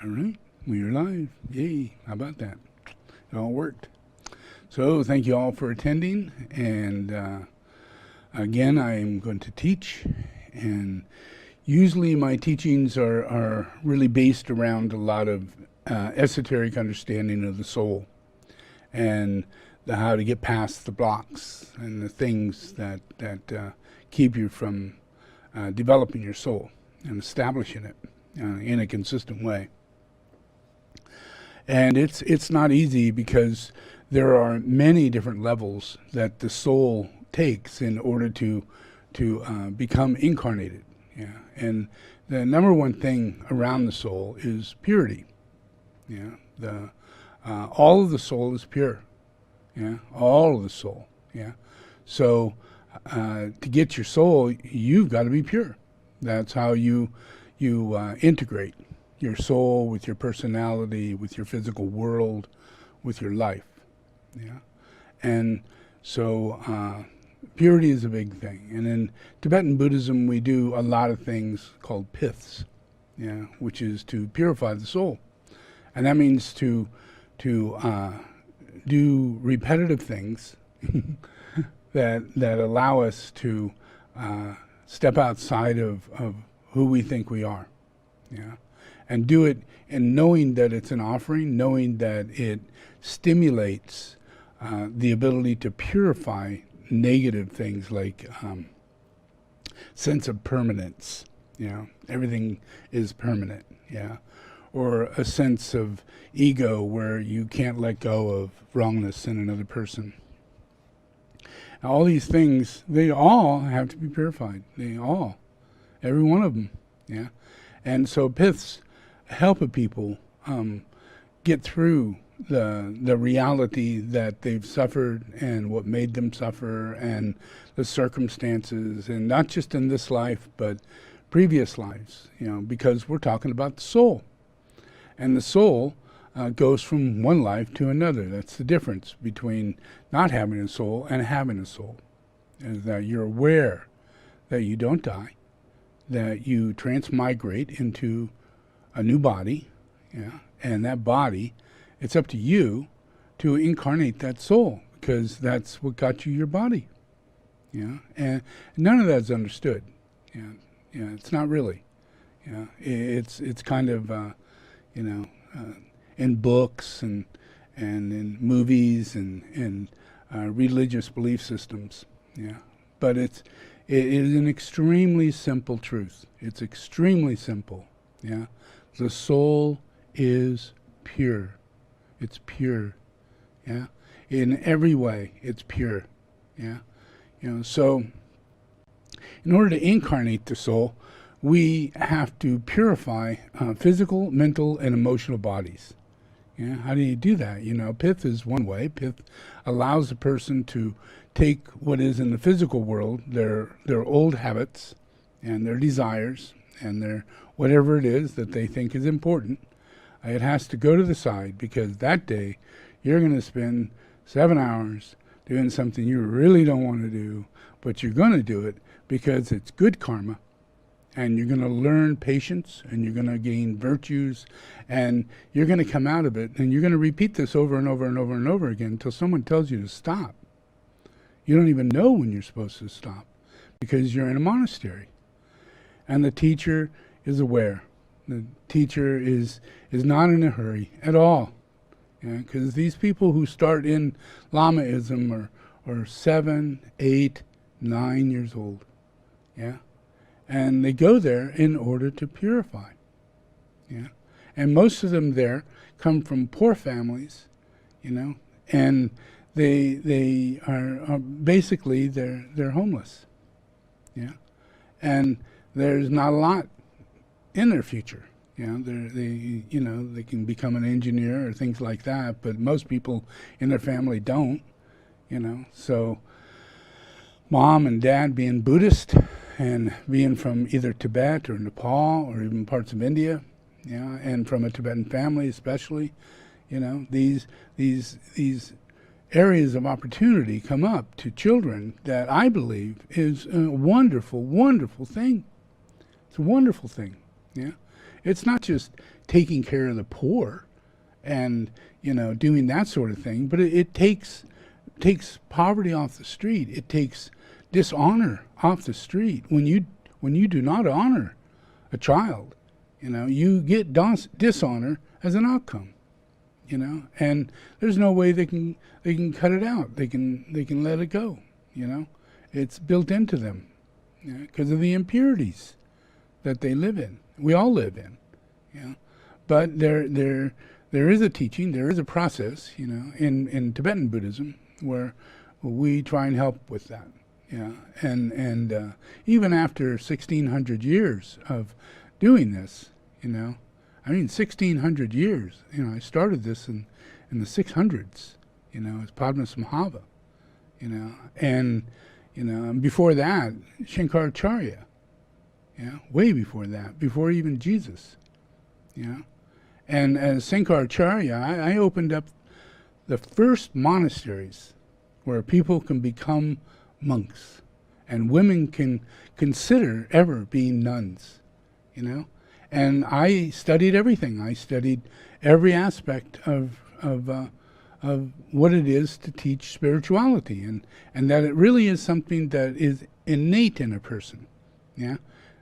All right, we are live. Yay, how about that? It all worked. So thank you all for attending, and again, I am going to teach, and usually my teachings are really based around a lot of esoteric understanding of the soul, and how to get past the blocks and the things that keep you from developing your soul and establishing it in a consistent way. And it's not easy because there are many different levels that the soul takes in order to become incarnated. Yeah, and the number one thing around the soul is purity. Yeah, all of the soul is pure. Yeah, all of the soul. Yeah, so to get your soul, you've got to be pure. That's how you integrate your soul with your personality, with your physical world, with your life. Yeah, and so purity is a big thing. And in Tibetan Buddhism, we do a lot of things called Piths, yeah, which is to purify the soul, and that means to do repetitive things that allow us to step outside of who we think we are. Yeah. And do it and knowing that it's an offering, knowing that it stimulates the ability to purify negative things like sense of permanence. Yeah, everything is permanent. Yeah, or a sense of ego where you can't let go of wrongness in another person. Now, all these things, they all have to be purified. Every one of them. Yeah, and so Piths help people get through the reality that they've suffered and what made them suffer and the circumstances, and not just in this life but previous lives, because we're talking about the soul. And the soul goes from one life to another. That's the difference between not having a soul and having a soul, is that you're aware that you don't die, that you transmigrate into a new body, yeah, and that body, it's up to you to incarnate that soul, because that's what got you your body, yeah, and none of that's understood, yeah, it's not really, yeah, it's kind of, in books and in movies and religious belief systems, yeah, but it is an extremely simple truth. It's extremely simple, yeah. The soul is pure. It's pure, yeah. In every way, it's pure, yeah. So in order to incarnate the soul, we have to purify physical, mental, and emotional bodies. Yeah, how do you do that? Pith is one way. Pith allows a person to take what is in the physical world, their old habits and their desires and their whatever it is that they think is important. It has to go to the side, because that day you're going to spend 7 hours doing something you really don't want to do, but you're going to do it because it's good karma, and you're going to learn patience, and you're going to gain virtues, and you're going to come out of it, and you're going to repeat this over and over and over and over again until someone tells you to stop. You don't even know when you're supposed to stop, because you're in a monastery, and the teacher is aware. The teacher is not in a hurry at all, because these people who start in Lamaism are 7, 8, 9 years old, yeah, and they go there in order to purify, yeah, and most of them there come from poor families, and they are basically they're homeless, yeah, and there's not a lot in their future. They can become an engineer or things like that, but most people in their family don't, so mom and dad being Buddhist and being from either Tibet or Nepal or even parts of India, and from a Tibetan family especially, these areas of opportunity come up to children that I believe is a wonderful, wonderful thing. It's a wonderful thing. Yeah, it's not just taking care of the poor and, you know, doing that sort of thing, but it takes poverty off the street. It takes dishonor off the street. When you do not honor a child, you know, you get dishonor as an outcome. You know, and there's no way they can cut it out. They can let it go. You know, it's built into them, because of the impurities that they live in. We all live in, you know. But there is a teaching, there is a process, you know, in Tibetan Buddhism where we try and help with that. Yeah, and even after 1,600 years of doing this, you know. I mean, 1,600 years. You know, I started this in the 600s. You know, as Padmasambhava. You know, and before that, Shankaracharya. Yeah, way before that, before even Jesus. You know, and as Shankaracharya, I opened up the first monasteries where people can become monks, and women can consider ever being nuns. You know. And I studied everything. I studied every aspect of what it is to teach spirituality, and that it really is something that is innate in a person, yeah,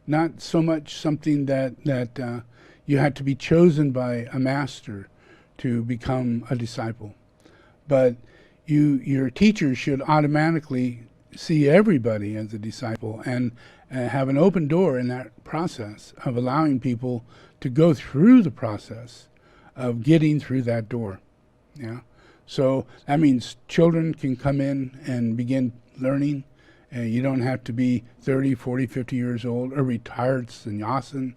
not so much something that you had to be chosen by a master to become a disciple, but your teacher should automatically see everybody as a disciple and have an open door in that process of allowing people to go through the process of getting through that door. Yeah. So that means children can come in and begin learning. You don't have to be 30, 40, 50 years old, or retired sannyasin,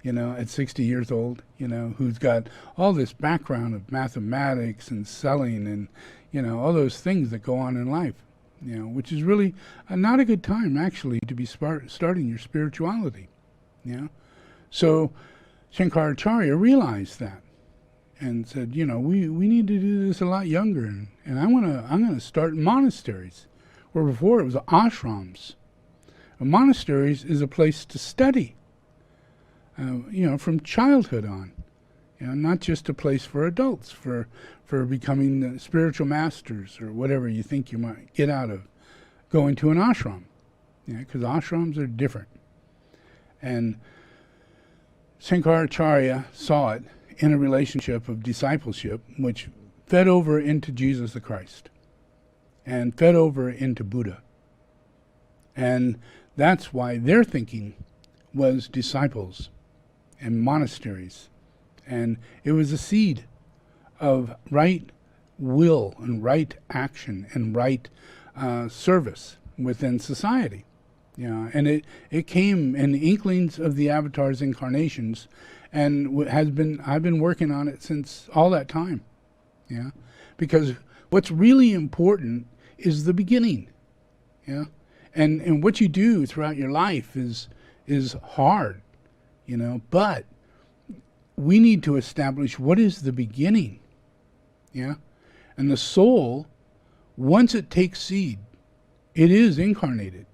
you know, at 60 years old, you know, who's got all this background of mathematics and selling and, you know, all those things that go on in life. You know, which is really not a good time, actually, to be starting your spirituality. You know? So Shankaracharya realized that and said, you know, we need to do this a lot younger, and I'm gonna start monasteries, where before it was ashrams. Monasteries is a place to study, you know, from childhood on. You know, not just a place for adults, for becoming spiritual masters or whatever you think you might get out of going to an ashram. Yeah, because ashrams are different. And Shankaracharya saw it in a relationship of discipleship, which fed over into Jesus the Christ and fed over into Buddha. And that's why their thinking was disciples and monasteries. And it was a seed of right will and right action and right service within society. You know, and it came in inklings of the Avatar's incarnations, and I've been working on it since all that time. Yeah, because what's really important is the beginning. Yeah, and what you do throughout your life is hard. You know, but we need to establish what is the beginning. Yeah, and the soul, once it takes seed, it is incarnated.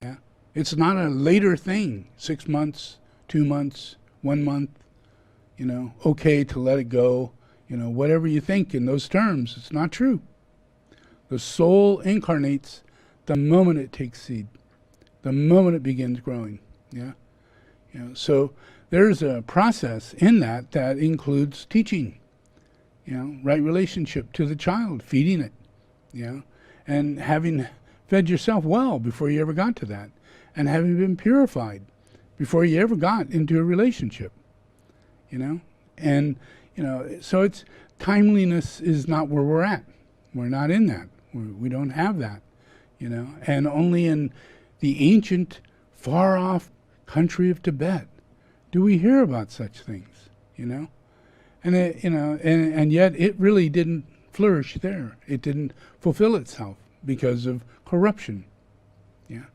Yeah, it's not a later thing. 6 months, 2 months, 1 month. You know, okay to let it go. You know, whatever you think in those terms, it's not true. The soul incarnates the moment it takes seed, the moment it begins growing. Yeah, you know, so there's a process in that includes teaching, you know, right relationship to the child, feeding it, you know, and having fed yourself well before you ever got to that, and having been purified before you ever got into a relationship, you know, and, you know, so it's timeliness is not where we're at. We're not in that. We don't have that, you know, and only in the ancient, far-off country of Tibet do we hear about such things, you know? And it, you know, and yet it really didn't flourish there. It didn't fulfill itself because of corruption. Yeah.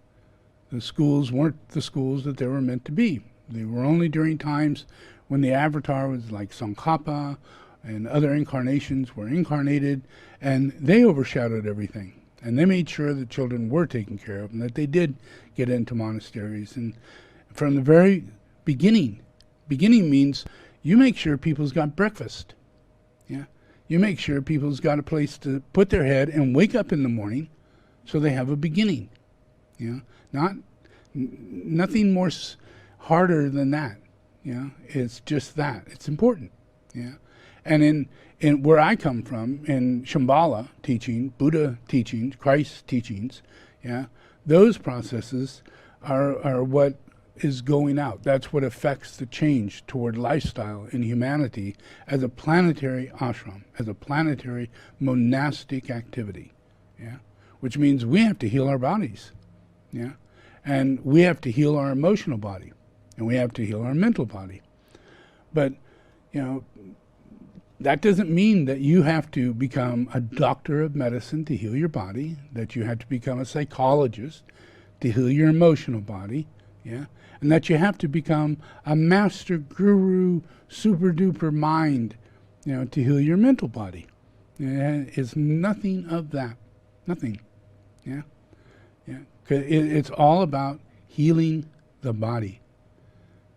The schools weren't the schools that they were meant to be. They were only during times when the avatar was like Tsongkhapa and other incarnations were incarnated, and they overshadowed everything. And they made sure that children were taken care of and that they did get into monasteries. And from the very beginning, Beginning means you make sure people's got breakfast. Yeah. You make sure people's got a place to put their head and wake up in the morning so they have a beginning. Yeah. Nothing more harder than that. Yeah. It's just that. It's important. Yeah. And in where I come from, in Shambhala teaching, Buddha teachings, Christ teachings, yeah, those processes are what is going out. That's what affects the change toward lifestyle in humanity as a planetary ashram, as a planetary monastic activity, yeah, which means we have to heal our bodies, yeah, and we have to heal our emotional body, and we have to heal our mental body. But, you know, that doesn't mean that you have to become a doctor of medicine to heal your body, that you have to become a psychologist to heal your emotional body, yeah, and that you have to become a master guru, super duper mind, you know, to heal your mental body. It's nothing of that, nothing, yeah, yeah. 'Cause it's all about healing the body,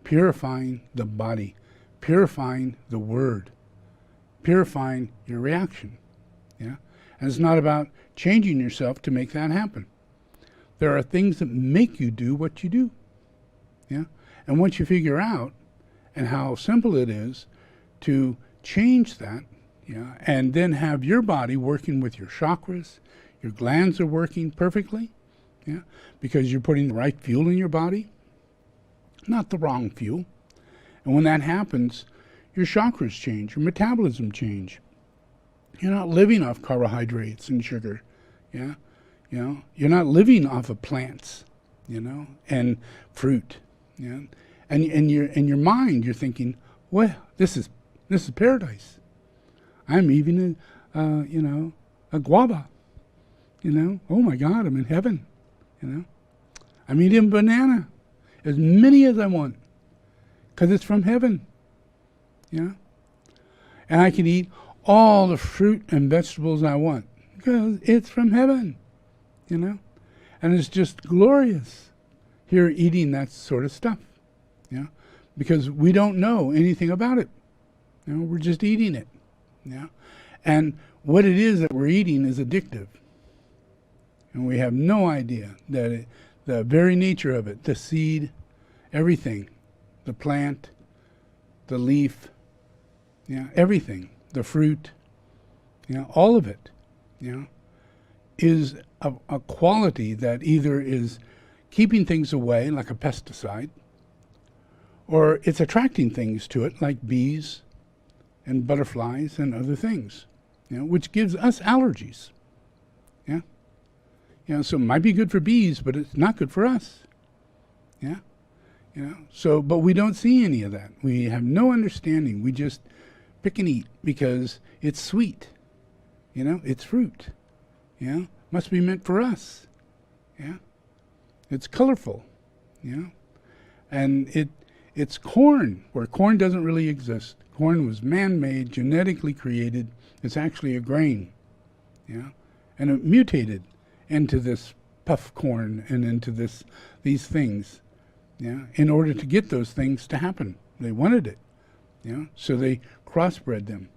purifying the body, purifying the word, purifying your reaction, yeah? And it's not about changing yourself to make that happen. There are things that make you do what you do, yeah? And once you figure out and how simple it is to change that, yeah, and then have your body working with your chakras, your glands are working perfectly, yeah, because you're putting the right fuel in your body, not the wrong fuel. And when that happens, your chakras change, your metabolism change. You're not living off carbohydrates and sugar, yeah? You know, you're not living off of plants, you know, and fruit, yeah? And your mind, you're thinking, well, this is paradise. I'm eating a guava, you know. Oh my God, I'm in heaven, you know. I'm eating banana, as many as I want, because it's from heaven. Yeah, and I can eat all the fruit and vegetables I want because it's from heaven, you know, and it's just glorious here eating that sort of stuff, yeah, because we don't know anything about it, you know, we're just eating it, yeah, and what it is that we're eating is addictive, and we have no idea that the very nature of it, the seed, everything, the plant, the leaf, yeah, everything, the fruit, you know, all of it, you know, is a quality that either is keeping things away like a pesticide, or it's attracting things to it like bees and butterflies and other things, you know, which gives us allergies, yeah. You know, so it might be good for bees, but it's not good for us, yeah. You know, so, but we don't see any of that. We have no understanding. We just pick and eat because it's sweet, you know, it's fruit, you know, must be meant for us, yeah, it's colorful, you know, and it's corn, where corn doesn't really exist. Corn was man-made, genetically created. It's actually a grain, yeah, and it mutated into this puff corn and into these things, yeah, in order to get those things to happen. They wanted it, you know, so they crossbred them,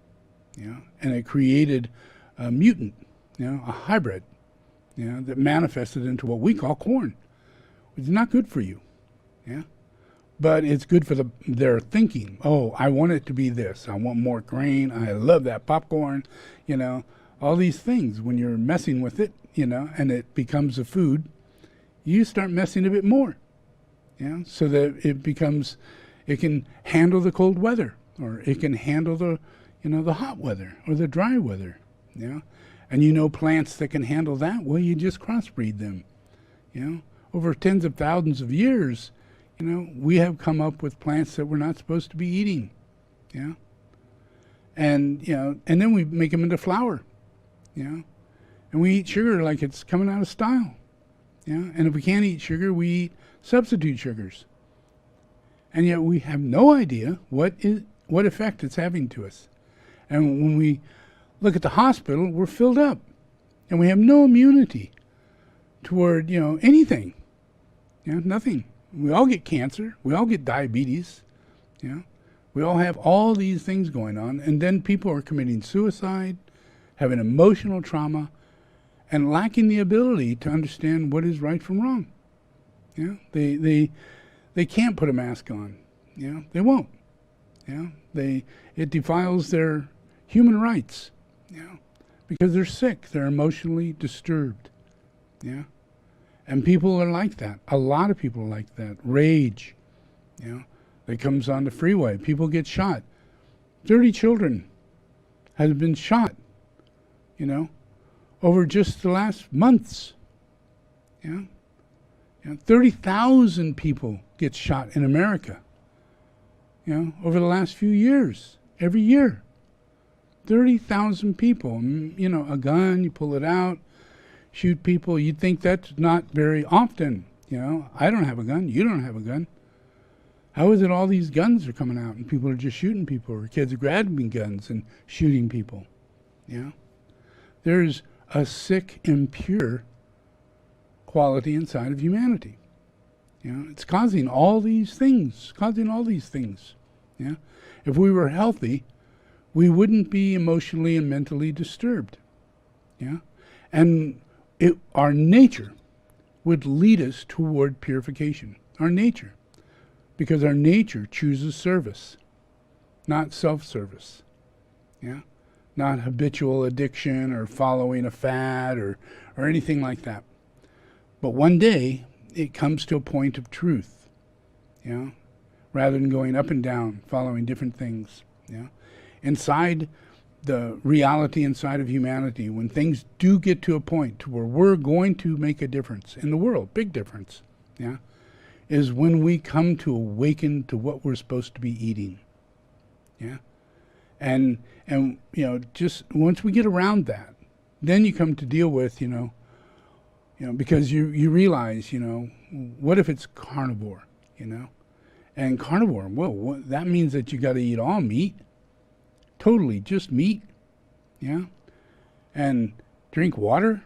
you know, and it created a mutant, you know, a hybrid, you know, that manifested into what we call corn, which is not good for you, yeah, but it's good for their thinking. Oh, I want it to be this. I want more grain. I love that popcorn, you know, all these things. When you're messing with it, you know, and it becomes a food, you start messing a bit more, yeah, so that it can handle the cold weather, or it can handle the, you know, the hot weather or the dry weather, you know. And you know plants that can handle that, well, you just crossbreed them, you know. Over tens of thousands of years, you know, we have come up with plants that we're not supposed to be eating, yeah. And, you know, and then we make them into flour, you know. And we eat sugar like it's coming out of style, yeah. And if we can't eat sugar, we eat substitute sugars. And yet we have no idea what effect it's having to us. And when we look at the hospital, we're filled up. And we have no immunity toward, you know, anything. You know, nothing. We all get cancer. We all get diabetes. You know, we all have all these things going on, and then people are committing suicide, having emotional trauma, and lacking the ability to understand what is right from wrong. You know, they can't put a mask on. You know, they won't. You know, it defiles their human rights. You know, because they're sick, they're emotionally disturbed. Yeah, and people are like that. A lot of people are like that. Rage. You know, that comes on the freeway. People get shot. 30 children have been shot. You know, over just the last months. Yeah. You know, 30,000 people get shot in America, you know, over the last few years, every year. 30,000 people, you know, a gun, you pull it out, shoot people. You'd think that's not very often, you know. I don't have a gun, you don't have a gun. How is it all these guns are coming out and people are just shooting people, or kids are grabbing guns and shooting people, you know? There's a sick, impure quality inside of humanity. You know, it's causing all these things, Yeah. If we were healthy, we wouldn't be emotionally and mentally disturbed. Yeah. And our nature would lead us toward purification. Our nature. Because our nature chooses service, not self-service. Yeah. Not habitual addiction or following a fad or anything like that. But one day, it comes to a point of truth, you know, rather than going up and down, following different things, you know. Inside the reality inside of humanity, when things do get to a point to where we're going to make a difference in the world, big difference, yeah, is when we come to awaken to what we're supposed to be eating, yeah. And you know, just once we get around that, then you come to deal with, you know, because you realize, you know, what if it's carnivore, you know? And carnivore, well, that means that you got to eat all meat, totally just meat, yeah? And drink water,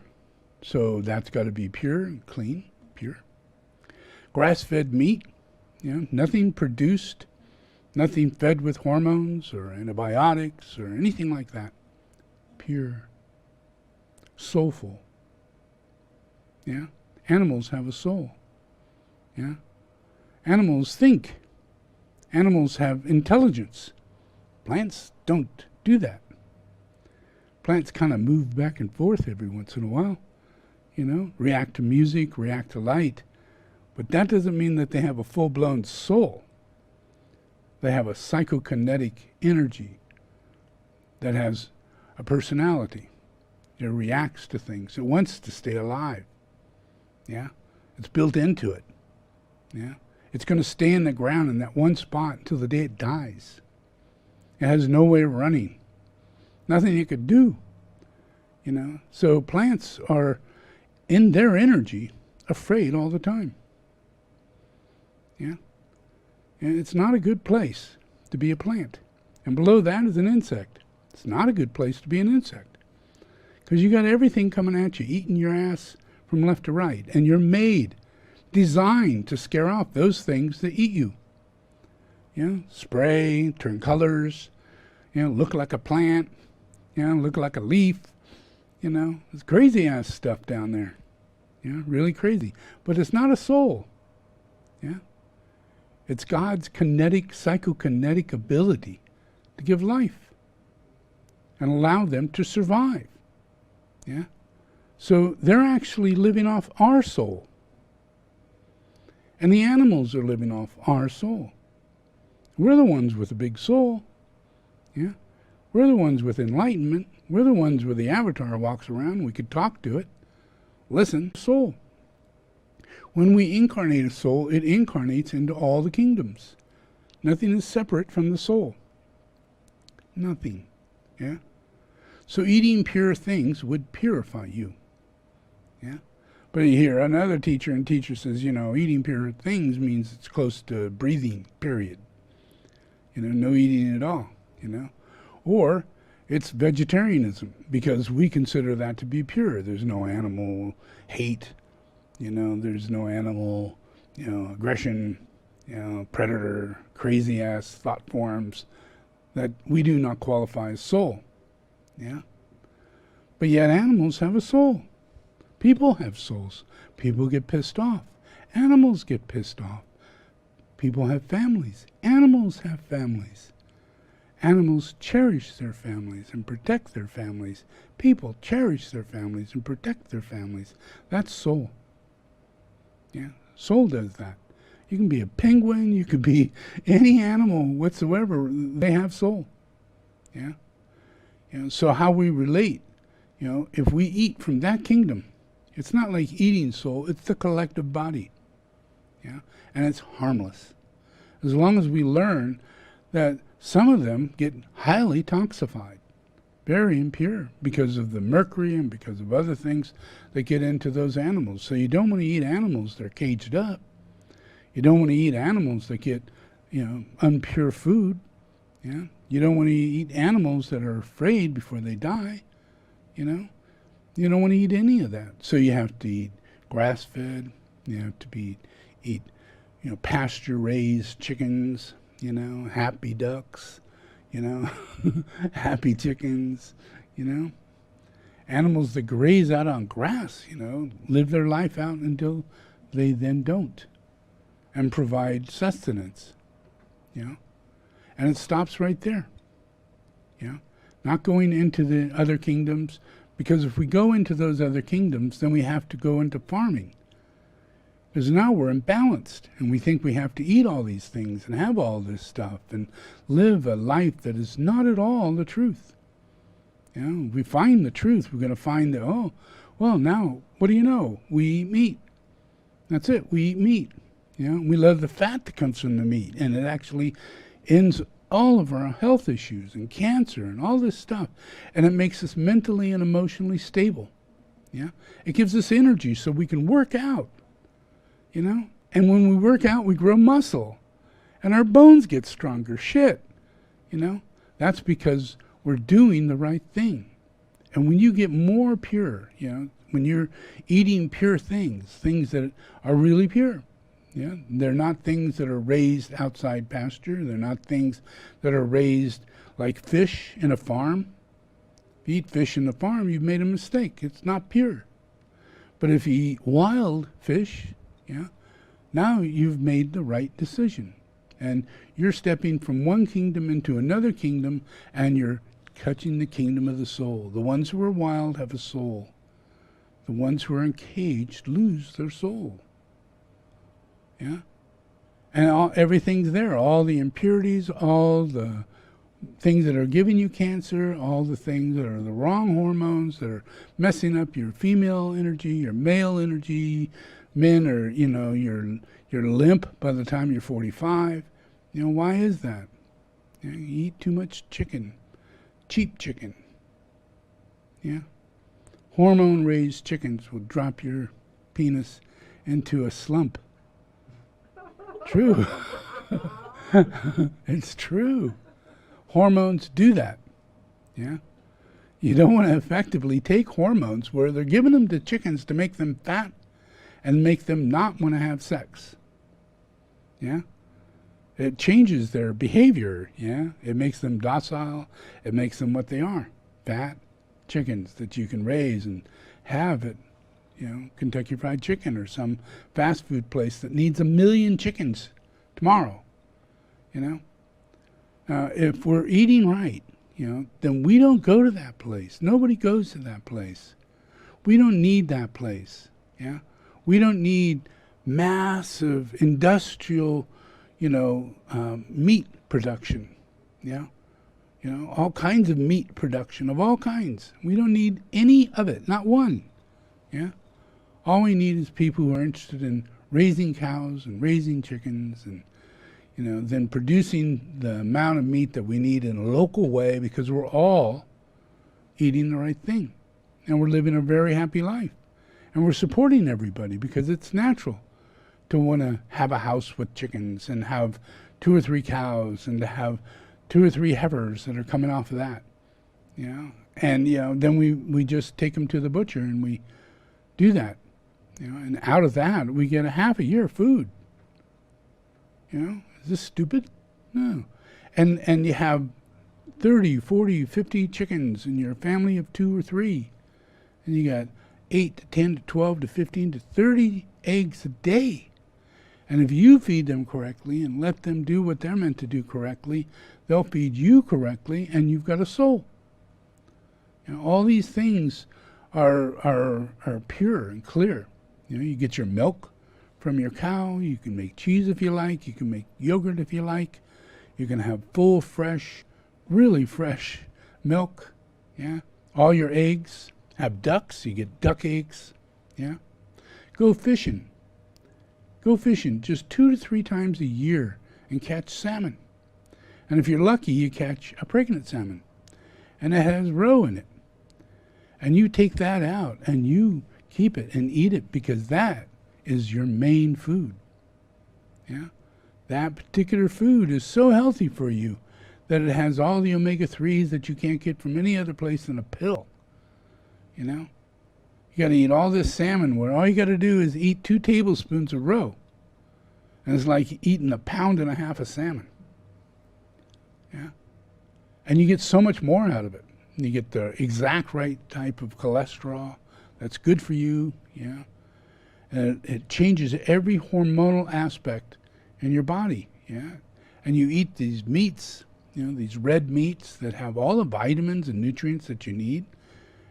so that's got to be pure and clean, pure. Grass-fed meat, you know, nothing produced, nothing fed with hormones or antibiotics or anything like that. Pure, soulful. Yeah, animals have a soul. Yeah, animals think. Animals have intelligence. Plants don't do that. Plants kind of move back and forth every once in a while, you know, react to music, react to light. But that doesn't mean that they have a full-blown soul. They have a psychokinetic energy that has a personality. It reacts to things. It wants to stay alive. Yeah, it's built into it. Yeah, it's going to stay in the ground in that one spot until the day it dies. It has no way of running. Nothing it could do. You know, so plants are, in their energy, afraid all the time. Yeah, and it's not a good place to be a plant. And below that is an insect. It's not a good place to be an insect, because you got everything coming at you, eating your ass from left to right, and you're designed to scare off those things that eat you. You know, spray, turn colors, you know, look like a plant, you know, look like a leaf, you know, it's crazy ass stuff down there. You know, really crazy. But it's not a soul. Yeah. It's God's kinetic, psychokinetic ability to give life and allow them to survive. Yeah. So they're actually living off our soul. And the animals are living off our soul. We're the ones with a big soul. Yeah. We're the ones with enlightenment. We're the ones where the avatar walks around. We could talk to it. Listen, soul. When we incarnate a soul, it incarnates into all the kingdoms. Nothing is separate from the soul. Nothing. Yeah. So eating pure things would purify you. Yeah. But you hear another teacher, and teacher says, you know, eating pure things means it's close to breathing, period. You know, no eating at all, you know. Or it's vegetarianism, because we consider that to be pure. There's no animal hate, you know, there's no animal, you know, aggression, predator, crazy-ass thought forms that we do not qualify as soul. Yeah? But yet animals have a soul. People have souls. People get pissed off. Animals get pissed off. People have families. Animals have families. Animals cherish their families and protect their families. People cherish their families and protect their families. That's soul. Yeah, soul does that. You can be a penguin, you could be any animal whatsoever. They have soul. Yeah. So how we relate, if we eat from that kingdom, it's not like eating soul, it's the collective body. Yeah. And it's harmless. As long as we learn that some of them get highly toxified, very impure, because of the mercury and because of other things that get into those animals. So you don't want to eat animals that are caged up. You don't want to eat animals that get, unpure food. Yeah. You don't want to eat animals that are afraid before they die. You don't want to eat any of that. So you have to eat grass-fed. You have to eat pasture-raised chickens. Happy ducks. Happy chickens. Animals that graze out on grass. Live their life out until they then don't, and provide sustenance. And it stops right there. Not going into the other kingdoms, because if we go into those other kingdoms, then we have to go into farming. Because now we're imbalanced, and we think we have to eat all these things and have all this stuff and live a life that is not at all the truth. If we find the truth, we're going to find that, now, what do you know? We eat meat. That's it, we eat meat. We love the fat that comes from the meat, and it actually ends all of our health issues and cancer and all this stuff. And it makes us mentally and emotionally stable. It gives us energy so we can work out. And when we work out, we grow muscle. And our bones get stronger. That's because we're doing the right thing. And when you get more pure, when you're eating pure things that are really pure, they're not things that are raised outside pasture. They're not things that are raised like fish in a farm. If you eat fish in the farm, you've made a mistake. It's not pure. But if you eat wild fish, now you've made the right decision. And you're stepping from one kingdom into another kingdom, and you're touching the kingdom of the soul. The ones who are wild have a soul. The ones who are encaged lose their soul. And everything's there. All the impurities, all the things that are giving you cancer, all the things that are the wrong hormones that are messing up your female energy, your male energy. Men are, you're limp by the time you're 45. Why is that? You eat too much chicken, cheap chicken. Hormone-raised chickens will drop your penis into a slump. True. It's true. Hormones do that. You don't want to effectively take hormones where they're giving them to chickens to make them fat and make them not want to have sex. It changes their behavior. It makes them docile. It makes them what they are. Fat chickens that you can raise and have at Kentucky Fried Chicken or some fast food place that needs 1 million chickens tomorrow. If we're eating right, then we don't go to that place. Nobody goes to that place. We don't need that place. We don't need massive industrial, meat production. All kinds of meat production of all kinds. We don't need any of it, not one. All we need is people who are interested in raising cows and raising chickens and, then producing the amount of meat that we need in a local way, because we're all eating the right thing. And we're living a very happy life. And we're supporting everybody because it's natural to want to have a house with chickens and have 2 or 3 cows and to have 2 or 3 heifers that are coming off of that. And, then we just take them to the butcher and we do that. And out of that, we get a half a year of food. You know, is this stupid? No. And you have 30, 40, 50 chickens in your family of 2 or 3. And you got 8 to 10 to 12 to 15 to 30 eggs a day. And if you feed them correctly and let them do what they're meant to do correctly, they'll feed you correctly, and you've got a soul. You know, all these things are pure and clear. You know, you get your milk from your cow. You can make cheese if you like. You can make yogurt if you like. You can have full, fresh, really fresh milk. Yeah, all your eggs. Have ducks. You get duck eggs. Yeah, go fishing. Go fishing just 2 to 3 times a year and catch salmon. And if you're lucky, you catch a pregnant salmon. And it has roe in it. And you take that out and you keep it and eat it, because that is your main food. Yeah? That particular food is so healthy for you that it has all the omega-3s that you can't get from any other place than a pill. You know? You got to eat all this salmon where all you got to do is eat 2 tablespoons of roe. And it's like eating 1.5 pounds of salmon. Yeah? And you get so much more out of it. You get the exact right type of cholesterol that's good for you. Yeah? And it changes every hormonal aspect in your body. Yeah? And you eat these meats, you know, these red meats that have all the vitamins and nutrients that you need.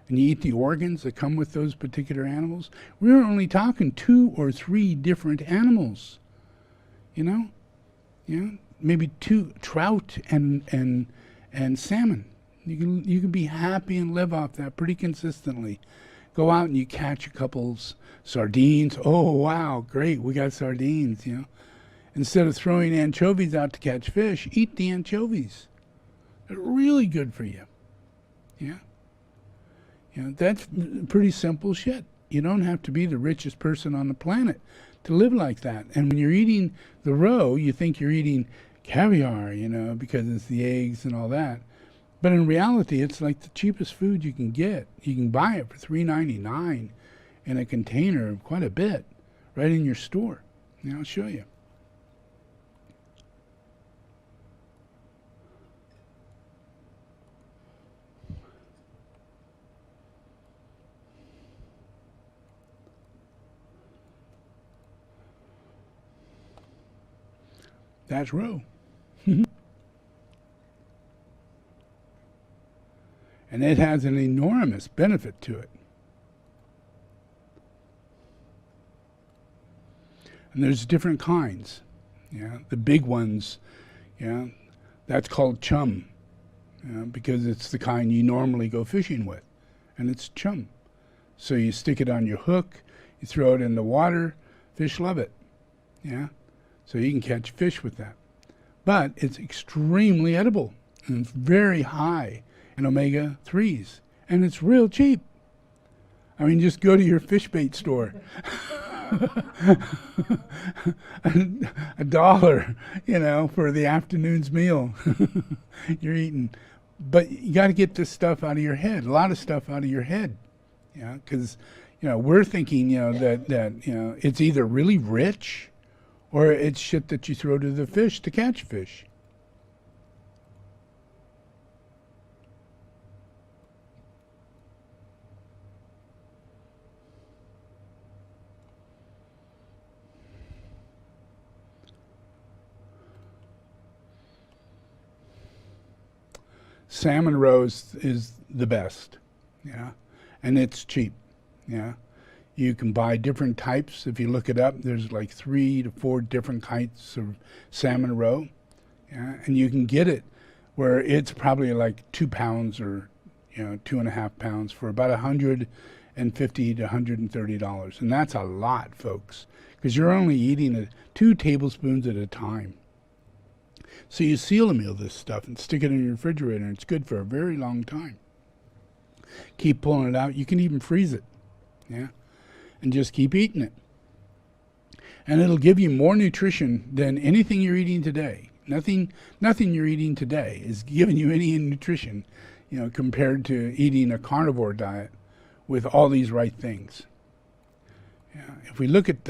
And you eat the organs that come with those particular animals. We're only talking 2 or 3 different animals. You know? You know? Maybe 2 trout and salmon. You can be happy and live off that pretty consistently. Go out and you catch a couple sardines. Oh wow, great, we got sardines, you know. Instead of throwing anchovies out to catch fish, eat the anchovies. They're really good for you. Yeah. You know, that's pretty simple shit. You don't have to be the richest person on the planet to live like that. And when you're eating the roe, you think you're eating caviar, you know, because it's the eggs and all that. But in reality, it's like the cheapest food you can get. You can buy it for $3.99 in a container of quite a bit right in your store. And I'll show you. That's roe. And it has an enormous benefit to it. And there's different kinds. Yeah, the big ones, yeah, that's called chum, because it's the kind you normally go fishing with, and it's chum. So you stick it on your hook, you throw it in the water, fish love it. Yeah. So you can catch fish with that. But it's extremely edible, and it's very high in omega-3s. And it's real cheap. I mean, just go to your fish bait store. $1, you know, for the afternoon's meal you're eating. But you got to get this stuff out of your head, a lot of stuff out of your head. Yeah, because, you know, we're thinking, you know, that you know, it's either really rich or it's shit that you throw to the fish to catch fish. Salmon roe is the best, yeah, and it's cheap, yeah. You can buy different types. If you look it up, there's like 3 to 4 different kinds of salmon roe, yeah, and you can get it where it's probably like 2 pounds or, you know, 2.5 pounds for about $150 to $130, and that's a lot, folks, because you're only eating 2 tablespoons at a time. So you seal meal this stuff and stick it in your refrigerator, and it's good for a very long time. Keep pulling it out. You can even freeze it, yeah, and just keep eating it. And it'll give you more nutrition than anything you're eating today. Nothing you're eating today is giving you any nutrition, you know, compared to eating a carnivore diet with all these right things. Yeah. If we look at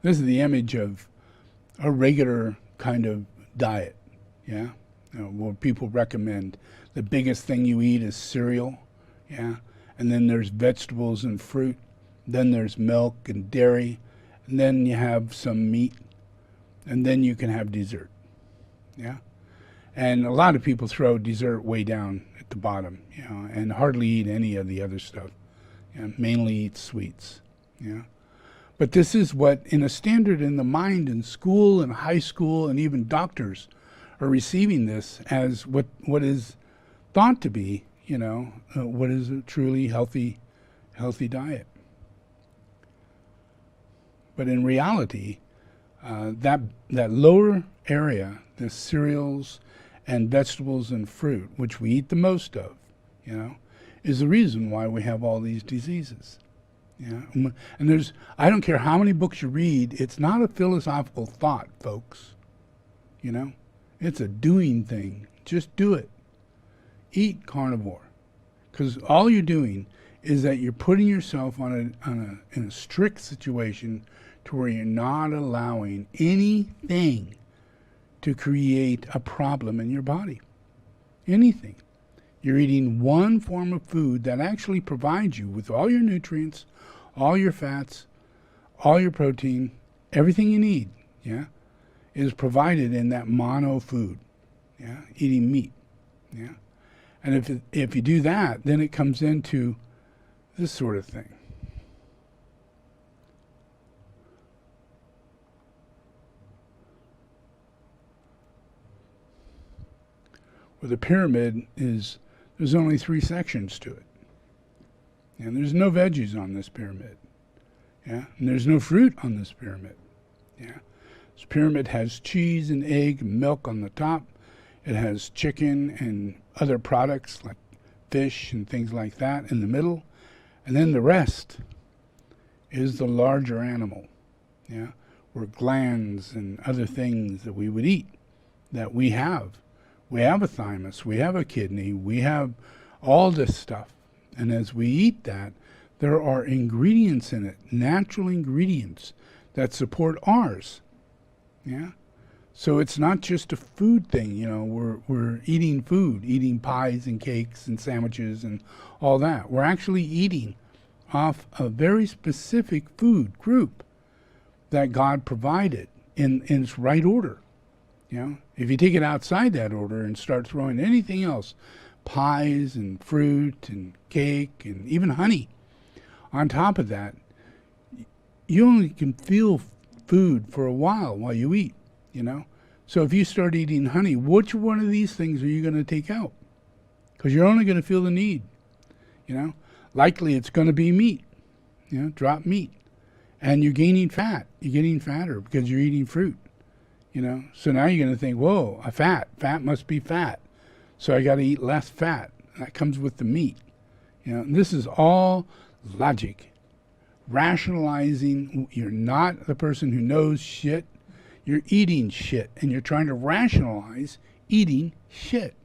This is the image of a regular kind of diet, yeah? Where people recommend the biggest thing you eat is cereal, yeah? And then there's vegetables and fruit, then there's milk and dairy, and then you have some meat, and then you can have dessert, yeah? And a lot of people throw dessert way down at the bottom, you know, and hardly eat any of the other stuff, mainly eat sweets, yeah? But this is what, in a standard in the mind in school and high school, and even doctors are receiving this as what is thought to be, you know, what is a truly healthy diet. But in reality, that lower area, the cereals and vegetables and fruit, which we eat the most of, you know, is the reason why we have all these diseases. Yeah, and I don't care how many books you read, it's not a philosophical thought, folks. You know, it's a doing thing. Just do it. Eat carnivore, because all you're doing is that you're putting yourself in a strict situation to where you're not allowing anything to create a problem in your body. Anything. You're eating one form of food that actually provides you with all your nutrients, all your fats, all your protein, everything you need, yeah, is provided in that mono food, yeah, eating meat, yeah. And if you do that, then it comes into this sort of thing. Where the pyramid is, there's only 3 sections to it. And there's no veggies on this pyramid. Yeah? And there's no fruit on this pyramid. Yeah? This pyramid has cheese and egg and milk on the top. It has chicken and other products like fish and things like that in the middle. And then the rest is the larger animal. Yeah? Or glands and other things that we would eat, that we have. We have a thymus, we have a kidney, we have all this stuff. And as we eat that, there are ingredients in it, natural ingredients that support ours. Yeah? So it's not just a food thing, you know, we're eating food, eating pies and cakes and sandwiches and all that. We're actually eating off a very specific food group that God provided in its right order. You know, if you take it outside that order and start throwing anything else, pies and fruit and cake and even honey on top of that, you only can feel food for a while you eat, you know. So if you start eating honey, which one of these things are you going to take out? Because you're only going to feel the need, you know. Likely it's going to be meat, you know, drop meat. And you're gaining fat. You're getting fatter because you're eating fruit, you know. So now you're going to think, whoa, fat must be fat. So I got to eat less fat. That comes with the meat. You know, and this is all logic. Rationalizing. You're not the person who knows shit. You're eating shit. And you're trying to rationalize eating shit.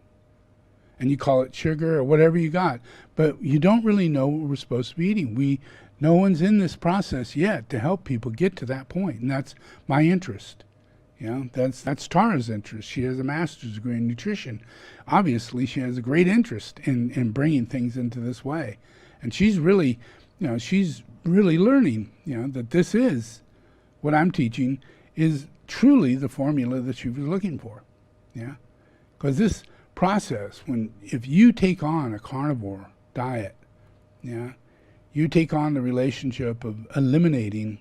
And you call it sugar or whatever you got. But you don't really know what we're supposed to be eating. No one's in this process yet to help people get to that point. And that's my interest. You know, that's Tara's interest. She has a master's degree in nutrition. Obviously, she has a great interest in bringing things into this way. And she's really, you know, she's really learning, you know, that this is, what I'm teaching is truly the formula that she was looking for. Yeah? Because this process, if you take on a carnivore diet, yeah, you take on the relationship of eliminating,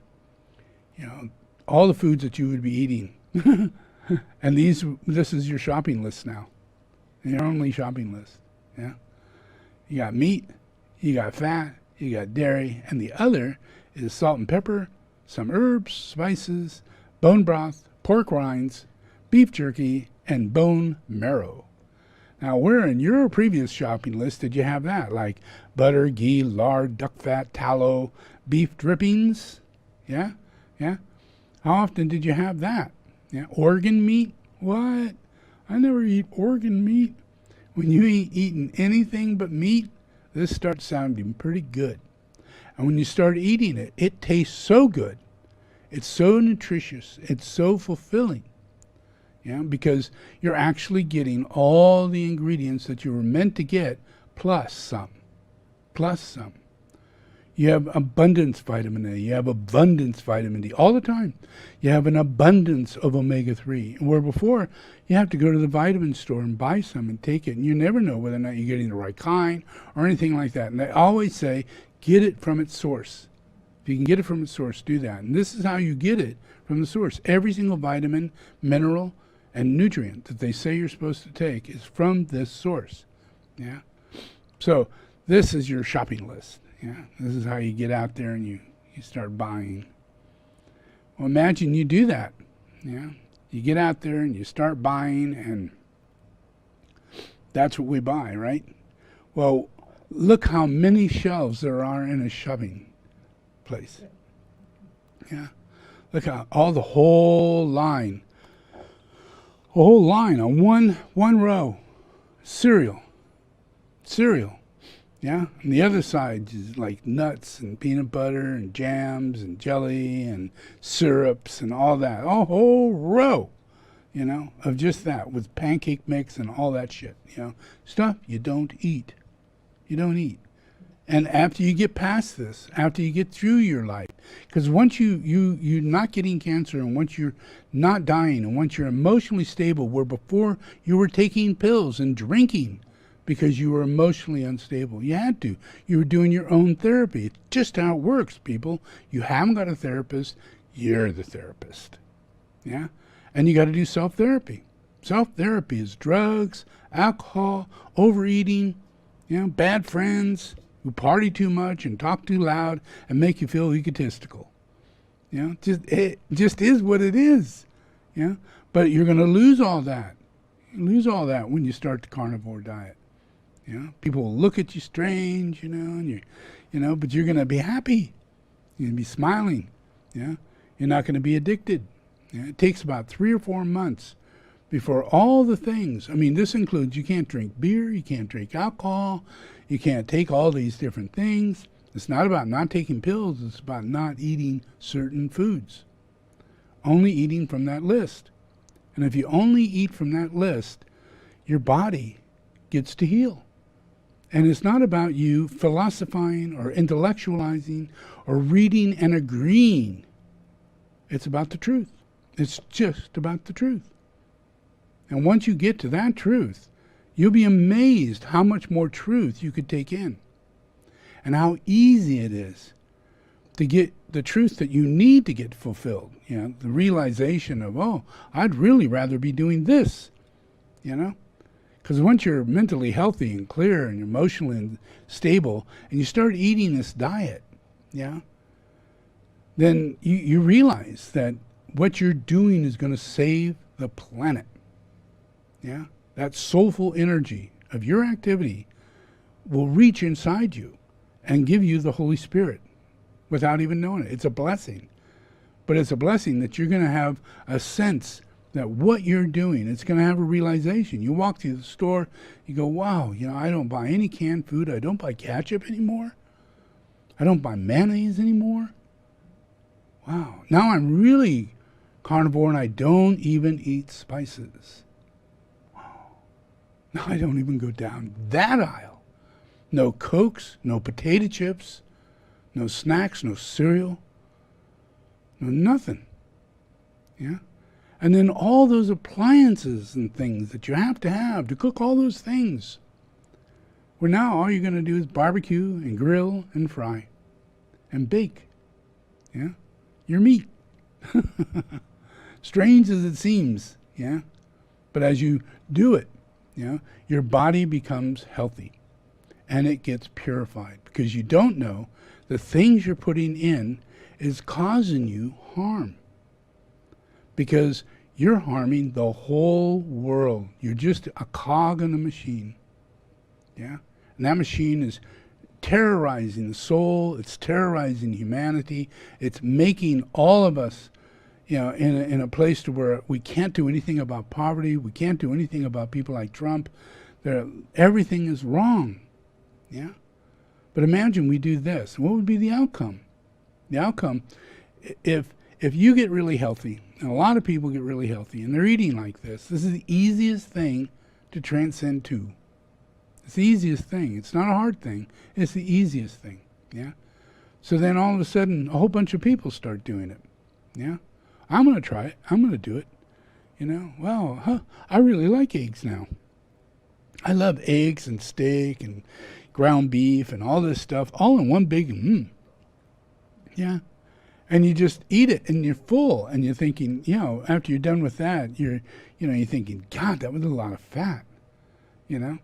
you know, all the foods that you would be eating. And this is your shopping list now. Your only shopping list. Yeah. You got meat, you got fat, you got dairy, and the other is salt and pepper, some herbs, spices, bone broth, pork rinds, beef jerky, and bone marrow. Now, where in your previous shopping list did you have that? Like butter, ghee, lard, duck fat, tallow, beef drippings? Yeah? Yeah? How often did you have that? Yeah, organ meat? What? I never eat organ meat. When you ain't eating anything but meat, this starts sounding pretty good. And when you start eating it, it tastes so good. It's so nutritious. It's so fulfilling. Yeah, because you're actually getting all the ingredients that you were meant to get, plus some. Plus some. You have abundance vitamin A. You have abundance vitamin D all the time. You have an abundance of omega-3. Where before, you have to go to the vitamin store and buy some and take it. And you never know whether or not you're getting the right kind or anything like that. And they always say, get it from its source. If you can get it from its source, do that. And this is how you get it from the source. Every single vitamin, mineral, and nutrient that they say you're supposed to take is from this source. Yeah. So this is your shopping list. Yeah. This is how you get out there and you start buying. Well, imagine you do that. Yeah. You get out there and you start buying, and that's what we buy, right? Well, look how many shelves there are in a shopping place. Yeah. Look how all the whole line. A whole line on one row. Cereal. Yeah? And the other side is like nuts and peanut butter and jams and jelly and syrups and all that. A whole row, of just that with pancake mix and all that shit, Stuff you don't eat. You don't eat. And after you get past this, after you get through your life, because once you're not getting cancer, and once you're not dying, and once you're emotionally stable, where before you were taking pills and drinking because you were emotionally unstable. You had to. You were doing your own therapy. It's just how it works, people. You haven't got a therapist. You're the therapist. Yeah? And you got to do self-therapy. Self-therapy is drugs, alcohol, overeating, bad friends who party too much and talk too loud and make you feel egotistical. It just is what it is. But you're going to lose all that. You lose all that when you start the carnivore diet. People will look at you strange, and but you're going to be happy. You're going to be smiling. You're not going to be addicted. It takes about 3 or 4 months before all the things. This includes you can't drink beer, you can't drink alcohol, you can't take all these different things. It's not about not taking pills, it's about not eating certain foods. Only eating from that list. And if you only eat from that list, your body gets to heal. And it's not about you philosophizing or intellectualizing or reading and agreeing. It's about the truth. It's just about the truth. And once you get to that truth, you'll be amazed how much more truth you could take in. And how easy it is to get the truth that you need to get fulfilled. The realization of, I'd really rather be doing this. Because once you're mentally healthy and clear and emotionally stable, and you start eating this diet, then you realize that what you're doing is going to save the planet. That soulful energy of your activity will reach inside you and give you the Holy Spirit without even knowing it. It's a blessing. But it's a blessing that you're going to have a sense that what you're doing, it's going to have a realization. You walk through the store, you go, wow, I don't buy any canned food. I don't buy ketchup anymore. I don't buy mayonnaise anymore. Wow. Now I'm really carnivore and I don't even eat spices. Wow. Now I don't even go down that aisle. No Cokes, no potato chips, no snacks, no cereal, no nothing. And then all those appliances and things that you have to cook all those things. Where now all you're going to do is barbecue and grill and fry and bake. Your meat. Strange as it seems. But as you do it, your body becomes healthy and it gets purified because you don't know the things you're putting in is causing you harm. Because you're harming the whole world. You're just a cog in a machine. And that machine is terrorizing the soul. It's terrorizing humanity. It's making all of us, in a place to where we can't do anything about poverty. We can't do anything about people like Trump. Everything is wrong. But imagine we do this. What would be the outcome? The outcome, if if you get really healthy, and a lot of people get really healthy, and they're eating like this is the easiest thing to transcend to. It's the easiest thing. It's not a hard thing. It's the easiest thing. Yeah. So then all of a sudden, a whole bunch of people start doing it. Yeah. I'm going to try it. I'm going to do it. You know, well, I really like eggs now. I love eggs and steak and ground beef and all this stuff, all in one big, yeah. And you just eat it and you're full and you're thinking, you know, after you're done with that, you're thinking, God, that was a lot of fat, you know.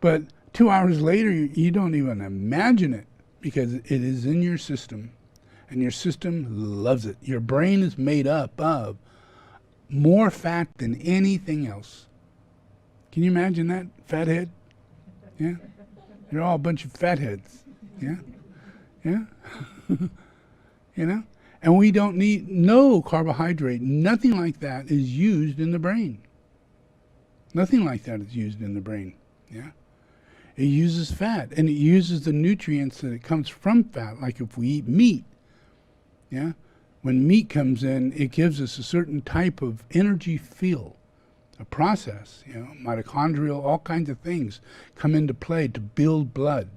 But 2 hours later, you don't even imagine it because it is in your system and your system loves it. Your brain is made up of more fat than anything else. Can you imagine that? Fathead? Yeah? You're all a bunch of fatheads. Yeah? Yeah? You know? And we don't need no carbohydrate. Nothing like that is used in the brain. Nothing like that is used in the brain. Yeah? It uses fat, and it uses the nutrients that it comes from fat, like if we eat meat. Yeah? When meat comes in, it gives us a certain type of energy feel, a process, you know, mitochondrial, all kinds of things come into play to build blood,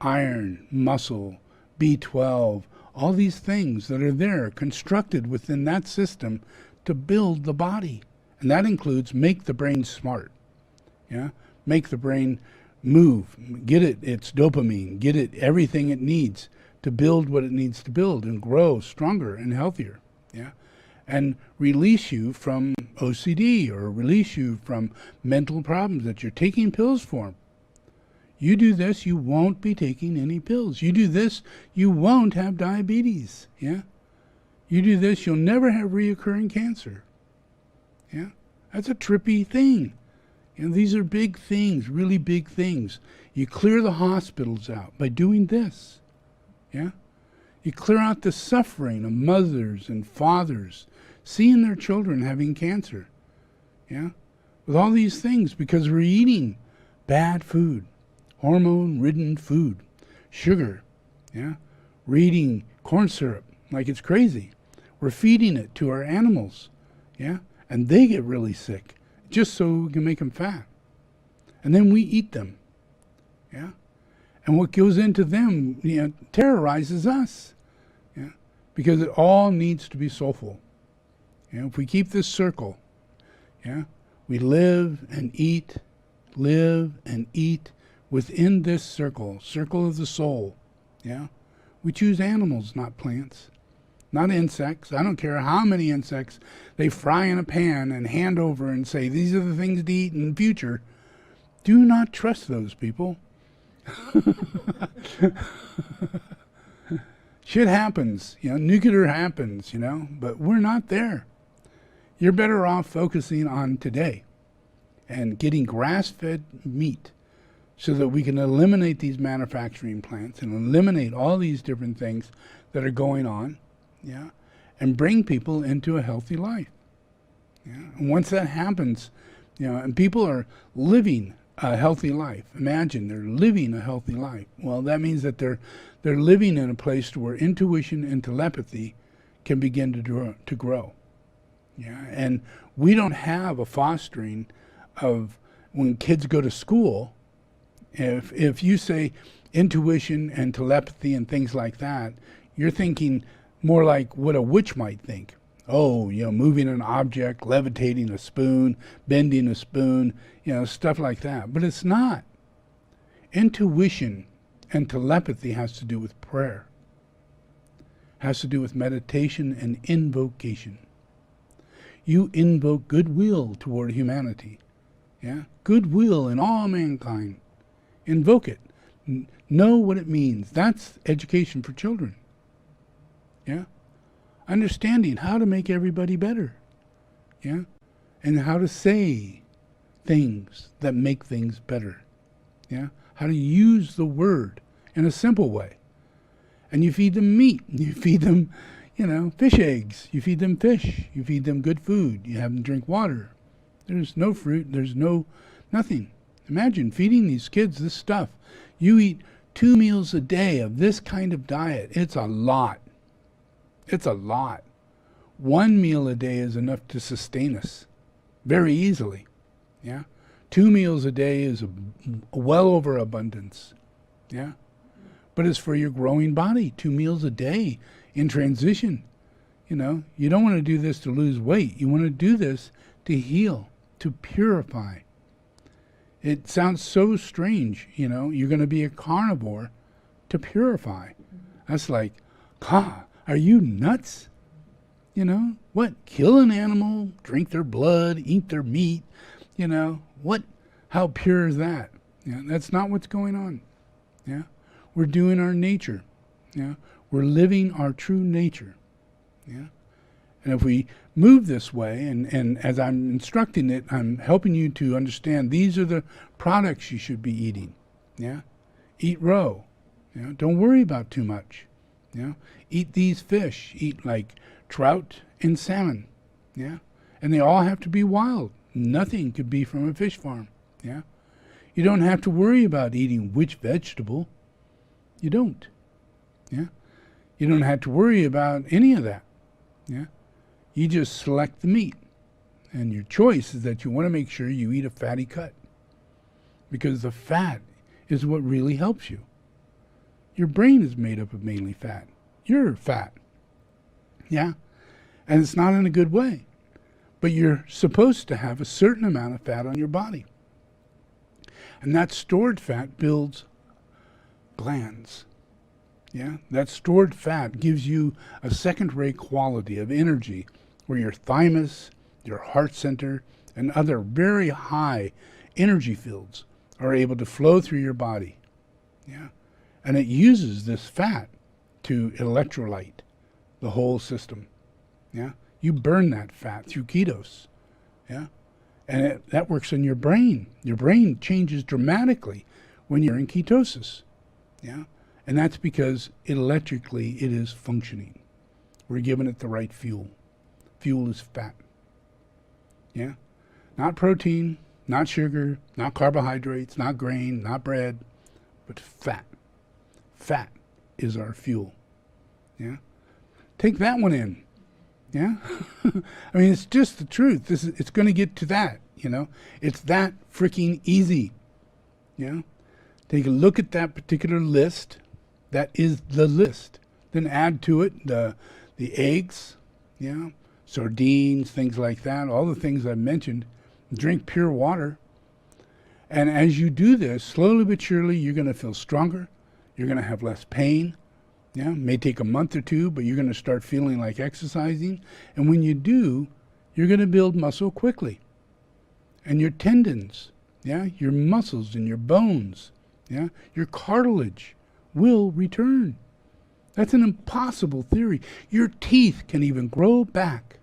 iron, muscle, B12, all these things that are there constructed within that system to build the body. And that includes make the brain smart, yeah, make the brain move, get it its dopamine, get it everything it needs to build what it needs to build and grow stronger and healthier, yeah, and release you from OCD or release you from mental problems that you're taking pills for. You do this, you won't be taking any pills. You do this, you won't have diabetes, yeah. You do this, you'll never have reoccurring cancer, yeah. That's a trippy thing. You know, these are big things, really big things. You clear the hospitals out by doing this. Yeah? You clear out the suffering of mothers and fathers seeing their children having cancer. Yeah? With all these things because we're eating bad food, hormone-ridden food, sugar. Yeah? We're eating corn syrup like it's crazy. We're feeding it to our animals. Yeah? And they get really sick just so we can make them fat. And then we eat them. Yeah? And what goes into them, you know, terrorizes us. Yeah? Because it all needs to be soulful. You know, if we keep this circle, yeah, we live and eat within this circle of the soul. Yeah? We choose animals, not plants, not insects. I don't care how many insects they fry in a pan and hand over and say, these are the things to eat in the future. Do not trust those people. Shit happens, you know, nuclear happens, you know, but we're not there. You're better off focusing on today and getting grass-fed meat so that we can eliminate these manufacturing plants and eliminate all these different things that are going on, yeah, and bring people into a healthy life. Yeah? And once that happens, you know, and people are living a healthy life. Imagine they're living a healthy life. Well, that means that they're living in a place where intuition and telepathy can begin to grow. Yeah, and we don't have a fostering of when kids go to school. If you say intuition and telepathy and things like that, you're thinking more like what a witch might think. Oh, you know, moving an object, levitating a spoon, bending a spoon, you know, stuff like that. But it's not. Intuition and telepathy has to do with prayer. Has to do with meditation and invocation. You invoke goodwill toward humanity. Yeah? Goodwill in all mankind. Invoke it. Know what it means. That's education for children. Yeah? Understanding how to make everybody better. Yeah? And how to say things that make things better. Yeah? How to use the word in a simple way. And you feed them meat. You feed them, you know, fish eggs. You feed them fish. You feed them good food. You have them drink water. There's no fruit. There's nothing. Imagine feeding these kids this stuff. You eat 2 meals a day of this kind of diet. It's a lot. It's a lot. One meal a day is enough to sustain us very easily. Yeah. 2 meals a day is well over abundance. Yeah. But it's for your growing body. 2 meals a day in transition. You know, you don't want to do this to lose weight. You want to do this to heal, to purify. It sounds so strange, you know. You're going to be a carnivore to purify. That's like, God, are you nuts? You know, what? Kill an animal, drink their blood, eat their meat, you know, what? How pure is that? Yeah, that's not what's going on. Yeah, we're doing our nature. Yeah, we're living our true nature. Yeah, and if we move this way, and as I'm instructing it, I'm helping you to understand these are the products you should be eating. Yeah, eat raw. Yeah, don't worry about too much. Yeah, eat these fish. Eat like trout and salmon. Yeah, and they all have to be wild. Nothing could be from a fish farm. Yeah, you don't have to worry about eating which vegetable. You don't. Yeah, you don't have to worry about any of that. Yeah, you just select the meat, and your choice is that you want to make sure you eat a fatty cut, because the fat is what really helps you. Your brain is made up of mainly fat. You're fat. Yeah, and it's not in a good way, but you're supposed to have a certain amount of fat on your body, and that stored fat builds glands. Yeah, that stored fat gives you a second-rate quality of energy where your thymus, your heart center, and other very high energy fields are able to flow through your body. Yeah, and it uses this fat to electrolyte the whole system. Yeah, you burn that fat through ketos. Yeah, and that works in your brain. Your brain changes dramatically when you're in ketosis. Yeah. And that's because electrically it is functioning. We're giving it the right fuel. Fuel is fat. Yeah? Not protein, not sugar, not carbohydrates, not grain, not bread, but fat. Fat is our fuel. Yeah? Take that one in. Yeah? I mean, it's just the truth. It's going to get to that, you know? It's that freaking easy. Yeah? Take a look at that particular list. That is the list. Then add to it the eggs, yeah, sardines, things like that, all the things I've mentioned. Drink pure water. And as you do this, slowly but surely, you're going to feel stronger. You're going to have less pain. Yeah, it may take a month or two, but you're going to start feeling like exercising. And when you do, you're going to build muscle quickly. And your tendons, yeah, your muscles and your bones, yeah, your cartilage will return. That's an impossible theory. Your teeth can even grow back.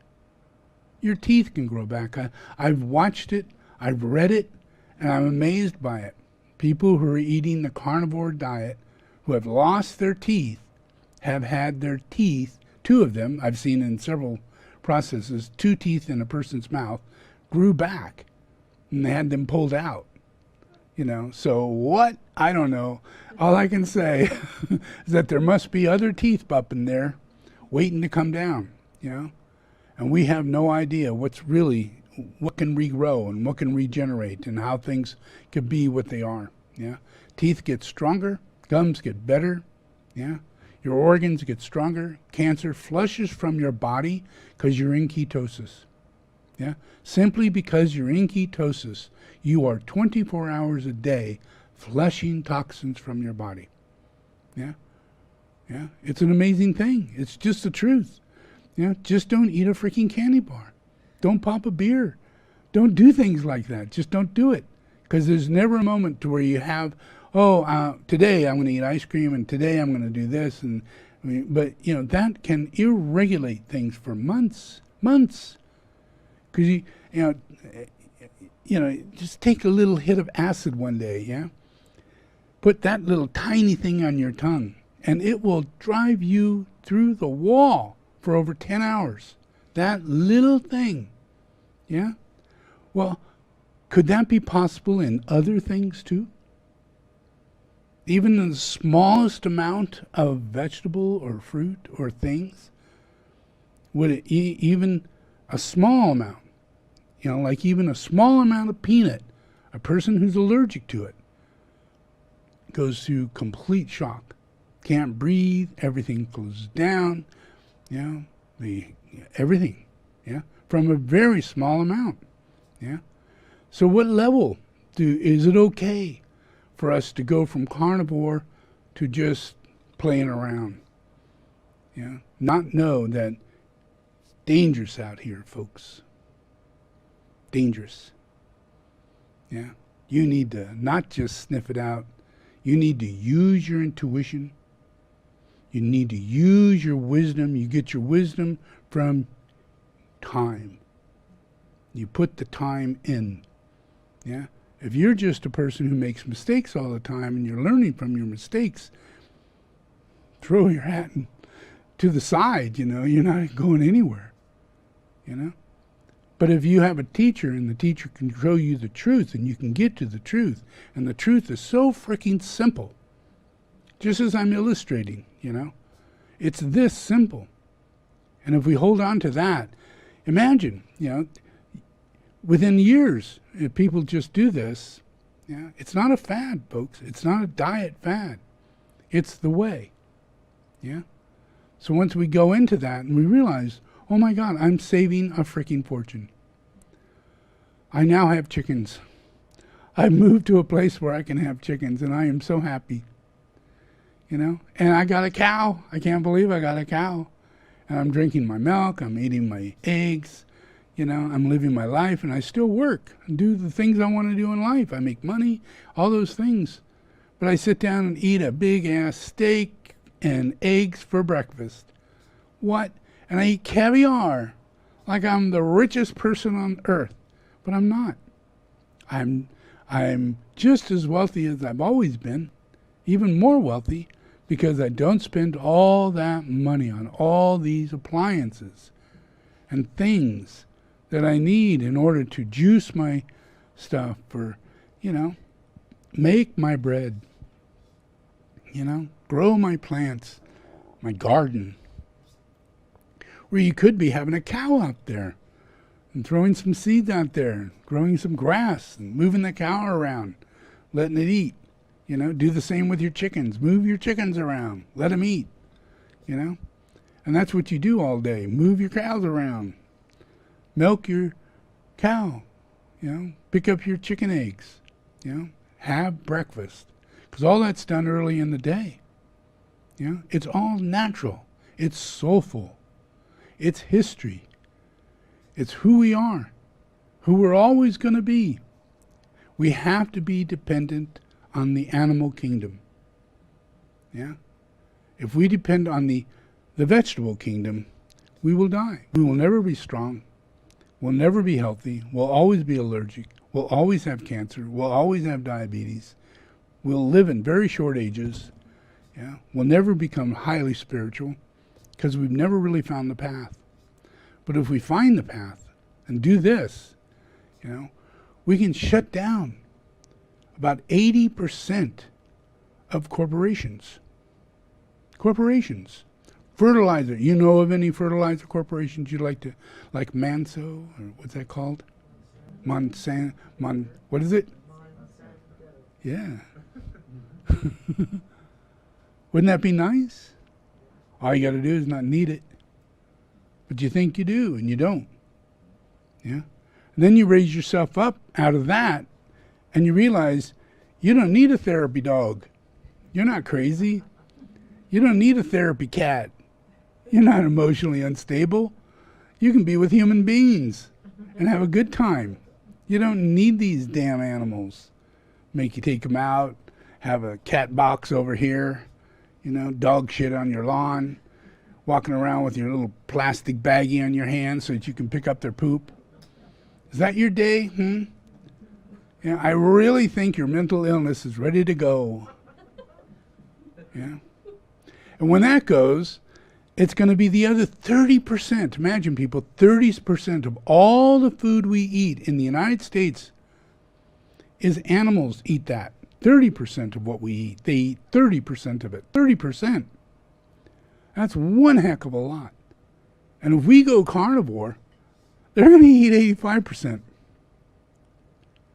Your teeth can grow back. I've watched it, I've read it, and I'm amazed by it. People who are eating the carnivore diet, who have lost their teeth, have had their teeth, 2 of them, I've seen in several processes, 2 teeth in a person's mouth, grew back, and they had them pulled out. You know, so what? I don't know. All I can say is that there must be other teeth up in there waiting to come down, you know? And we have no idea what can regrow and what can regenerate and how things can be what they are, yeah? Teeth get stronger, gums get better, yeah? Your organs get stronger, cancer flushes from your body because you're in ketosis, yeah? Simply because you're in ketosis, you are 24 hours a day flushing toxins from your body. Yeah? Yeah? It's an amazing thing. It's just the truth. Yeah? Just don't eat a freaking candy bar. Don't pop a beer. Don't do things like that. Just don't do it. Because there's never a moment to where you have, today I'm going to eat ice cream and today I'm going to do this. But, you know, that can irregulate things for months. Months. Because, just take a little hit of acid one day, yeah? Put that little tiny thing on your tongue, and it will drive you through the wall for over 10 hours. That little thing, yeah? Well, could that be possible in other things too? Even in the smallest amount of vegetable or fruit or things? would it even a small amount, like even a small amount of peanut, a person who's allergic to it goes through complete shock. Can't breathe, everything closes down, everything, from a very small amount, So what level is it okay for us to go from carnivore to just playing around? Not know that dangerous out here, folks. Dangerous. You need to not just sniff it out. You need to use your intuition. You need to use your wisdom. You get your wisdom from time. You put the time in. If you're just a person who makes mistakes all the time and you're learning from your mistakes, throw your hat to the side, you're not going anywhere, But if you have a teacher and the teacher can show you the truth and you can get to the truth, and the truth is so freaking simple, just as I'm illustrating, it's this simple. And if we hold on to that, imagine, within years, if people just do this, it's not a fad, folks. It's not a diet fad. It's the way. So once we go into that and we realize, oh my God, I'm saving a freaking fortune. I now have chickens. I've moved to a place where I can have chickens, and I am so happy. And I got a cow. I can't believe I got a cow. And I'm drinking my milk. I'm eating my eggs. I'm living my life, and I still work and do the things I want to do in life. I make money, all those things. But I sit down and eat a big-ass steak and eggs for breakfast. What? And I eat caviar like I'm the richest person on earth. But I'm not. I'm just as wealthy as I've always been, even more wealthy, because I don't spend all that money on all these appliances and things that I need in order to juice my stuff or, make my bread, grow my plants, my garden. Where you could be having a cow out there and throwing some seeds out there, growing some grass and moving the cow around, letting it eat. Do the same with your chickens. Move your chickens around. Let them eat, And that's what you do all day. Move your cows around. Milk your cow, Pick up your chicken eggs, Have breakfast. Because all that's done early in the day. It's all natural. It's soulful. It's history. It's who we are, who we're always going to be. We have to be dependent on the animal kingdom. If we depend on the vegetable kingdom, we will die. We will never be strong. We'll never be healthy. We'll always be allergic. We'll always have cancer. We'll always have diabetes. We'll live in very short ages. We'll never become highly spiritual because we've never really found the path. But if we find the path and do this, we can shut down about 80% of corporations. Fertilizer. You know of any fertilizer corporations you'd like to, like Manso, or what's that called? What is it? Yeah. Wouldn't that be nice? All you got to do is not need it. But you think you do, and you don't. And then you raise yourself up out of that, and you realize you don't need a therapy dog. You're not crazy. You don't need a therapy cat. You're not emotionally unstable. You can be with human beings and have a good time. You don't need these damn animals. Make you take them out, have a cat box over here, dog shit on your lawn, walking around with your little plastic baggie on your hand so that you can pick up their poop. Is that your day? I really think your mental illness is ready to go. And when that goes, it's going to be the other 30%. Imagine, people, 30% of all the food we eat in the United States is animals eat that. 30% of what we eat. They eat 30% of it. 30%. That's one heck of a lot. And if we go carnivore, they're going to eat 85%.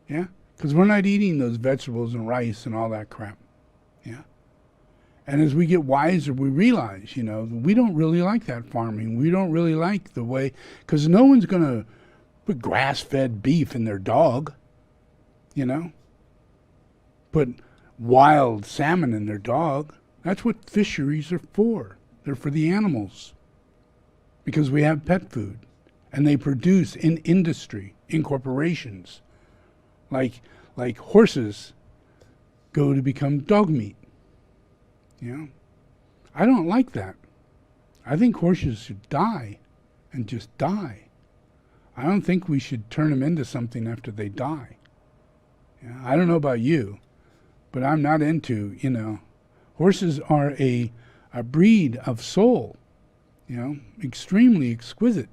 Yeah? Because we're not eating those vegetables and rice and all that crap. Yeah? And as we get wiser, we realize, we don't really like that farming. We don't really like the way, because no one's going to put grass-fed beef in their dog, put wild salmon in their dog. That's what fisheries are for. They're for the animals, because we have pet food, and they produce in industry, in corporations, like horses go to become dog meat. I don't like that. I think horses should die and just die. I don't think we should turn them into something after they die. I don't know about you, but I'm not into, horses are a breed of soul, extremely exquisite.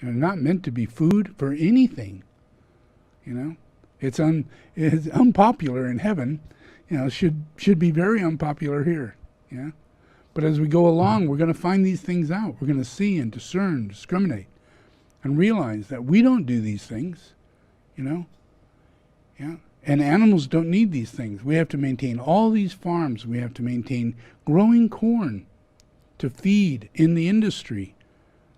Not meant to be food for anything. It's unpopular in heaven. Should be very unpopular here. Yeah. But as we go along, we're going to find these things out. We're going to see and discern, discriminate, and realize that we don't do these things. Yeah. And animals don't need these things. We have to maintain all these farms. We have to maintain growing corn to feed in the industry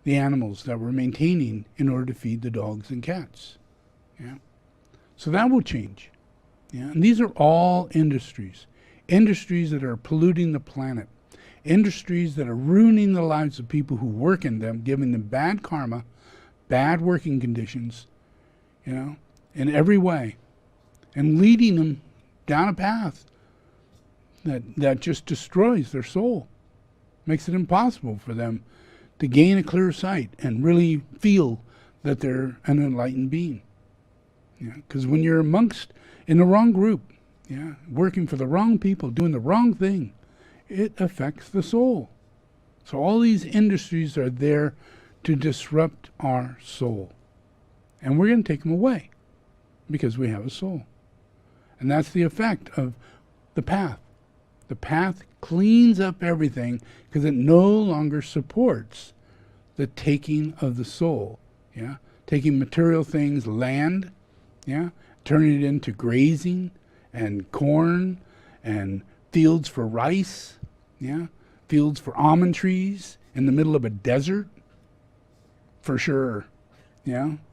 the animals that we're maintaining in order to feed the dogs and cats. Yeah. So that will change. Yeah. And these are all industries that are polluting the planet, industries that are ruining the lives of people who work in them, giving them bad karma, bad working conditions, in every way, and leading them down a path that just destroys their soul, makes it impossible for them to gain a clear sight and really feel that they're an enlightened being. Because when you're in the wrong group, working for the wrong people, doing the wrong thing, it affects the soul. So all these industries are there to disrupt our soul. And we're going to take them away because we have a soul. And that's the effect of the path. The path cleans up everything because it no longer supports the taking of the soul. Yeah, taking material things, land, turning it into grazing and corn and fields for rice, fields for almond trees in the middle of a desert, for sure.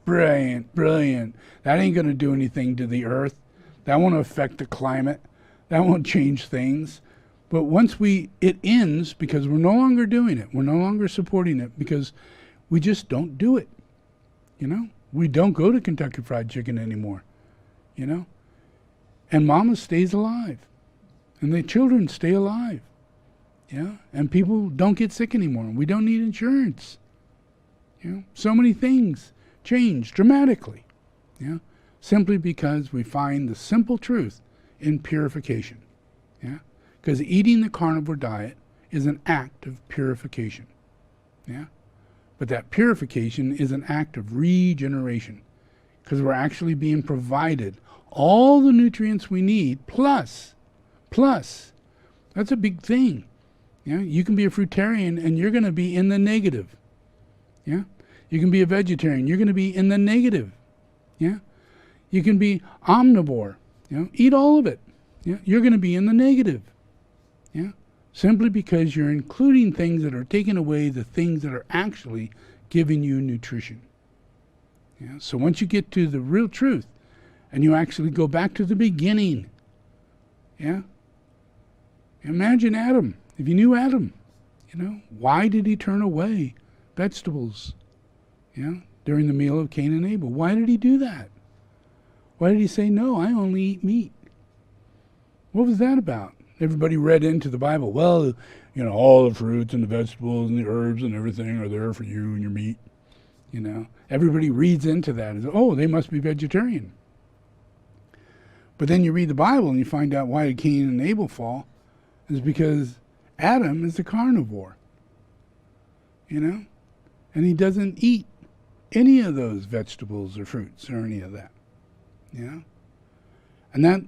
Brilliant. That ain't going to do anything to the earth. That won't affect the climate. That won't change things. But once it ends, because we're no longer doing it, we're no longer supporting it, because we just don't do it. We don't go to Kentucky Fried Chicken anymore. And mama stays alive. And the children stay alive. And people don't get sick anymore. We don't need insurance. So many things change dramatically. Simply because we find the simple truth in purification. Because eating the carnivore diet is an act of purification. But that purification is an act of regeneration. Because we're actually being provided all the nutrients we need, plus. That's a big thing. You can be a fruitarian and you're going to be in the negative. You can be a vegetarian, you're going to be in the negative. You can be omnivore, eat all of it. You're going to be in the negative. Simply because you're including things that are taking away the things that are actually giving you nutrition. So once you get to the real truth and you actually go back to the beginning, imagine Adam. If you knew Adam, why did he turn away vegetables, during the meal of Cain and Abel? Why did he do that? Why did he say, no, I only eat meat? What was that about? Everybody read into the Bible, well, all the fruits and the vegetables and the herbs and everything are there for you and your meat. Everybody reads into that as, oh, they must be vegetarian. But then you read the Bible and you find out why did Cain and Abel fall. It's because Adam is a carnivore. And he doesn't eat any of those vegetables or fruits or any of that. And that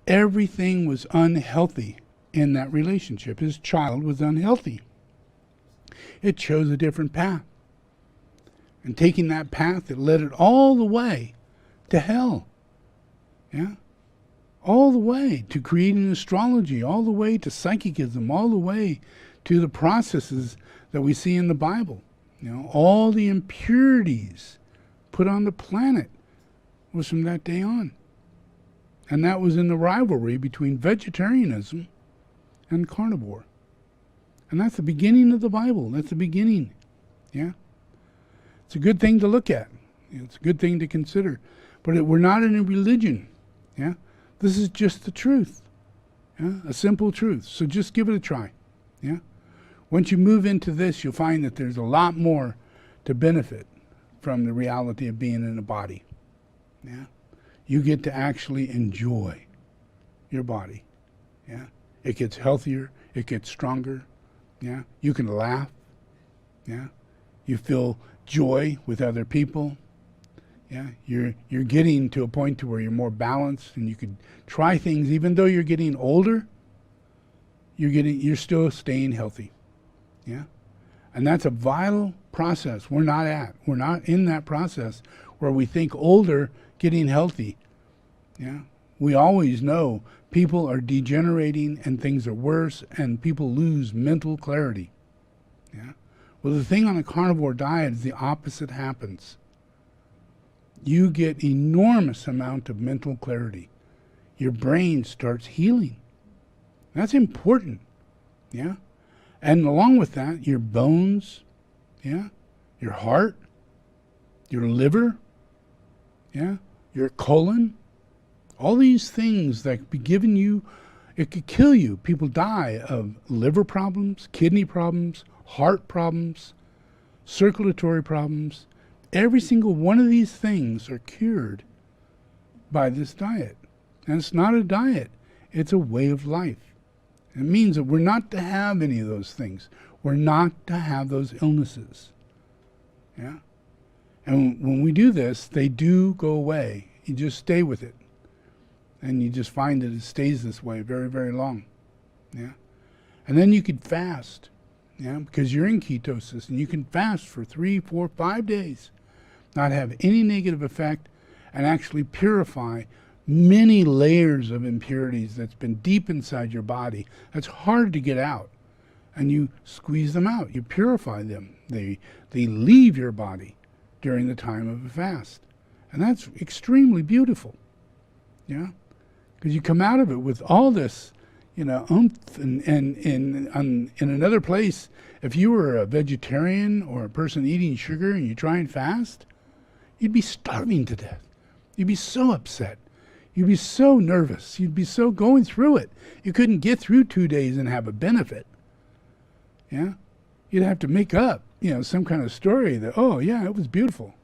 everything was unhealthy in that relationship. His child was unhealthy. It chose a different path. And taking that path, it led it all the way to hell. Yeah? All the way to creating astrology, all the way to psychicism, all the way to the processes that we see in the Bible. You know, all the impurities put on the planet was from that day on. And that was in the rivalry between vegetarianism and carnivore. And that's the beginning of the Bible. That's the beginning. Yeah? It's a good thing to look at. It's a good thing to consider. But we're not in a religion. Yeah? This is just the truth. Yeah? A simple truth. So just give it a try. Yeah? Once you move into this, you'll find that there's a lot more to benefit from the reality of being in a body. Yeah? You get to actually enjoy your body. Yeah? It gets healthier. It gets stronger. Yeah? You can laugh. Yeah? You feel joy with other people. Yeah? You're getting to a point to where you're more balanced and you can try things. Even though you're getting older, you're still staying healthy. Yeah? And that's a vital process we're not in that process where we think older, getting healthy. Yeah? We always know people are degenerating and things are worse and people lose mental clarity. Yeah? Well, the thing on a carnivore diet is the opposite happens. You get enormous amount of mental clarity. Your brain starts healing. That's important. Yeah? And along with that, your bones, yeah, your heart, your liver, yeah, your colon, all these things that could be given you, it could kill you. People die of liver problems, kidney problems, heart problems, circulatory problems. Every single one of these things are cured by this diet. And it's not a diet. It's a way of life. It means that we're not to have any of those things. We're not to have those illnesses. Yeah? And when we do this, they do go away. You just stay with it. And you just find that it stays this way very, very long. Yeah? And then you could fast. Yeah? Because you're in ketosis. And you can fast for 3, 4, 5 days. Not have any negative effect. And actually purify many layers of impurities that's been deep inside your body. That's hard to get out. And you squeeze them out. You purify them. They leave your body during the time of a fast. And that's extremely beautiful. Yeah? Because you come out of it with all this, oomph. And in another place, if you were a vegetarian or a person eating sugar and you try and fast, you'd be starving to death. You'd be so upset. You'd be so nervous. You'd be so going through it. You couldn't get through 2 days and have a benefit. Yeah? You'd have to make up, some kind of story that, oh, yeah, it was beautiful.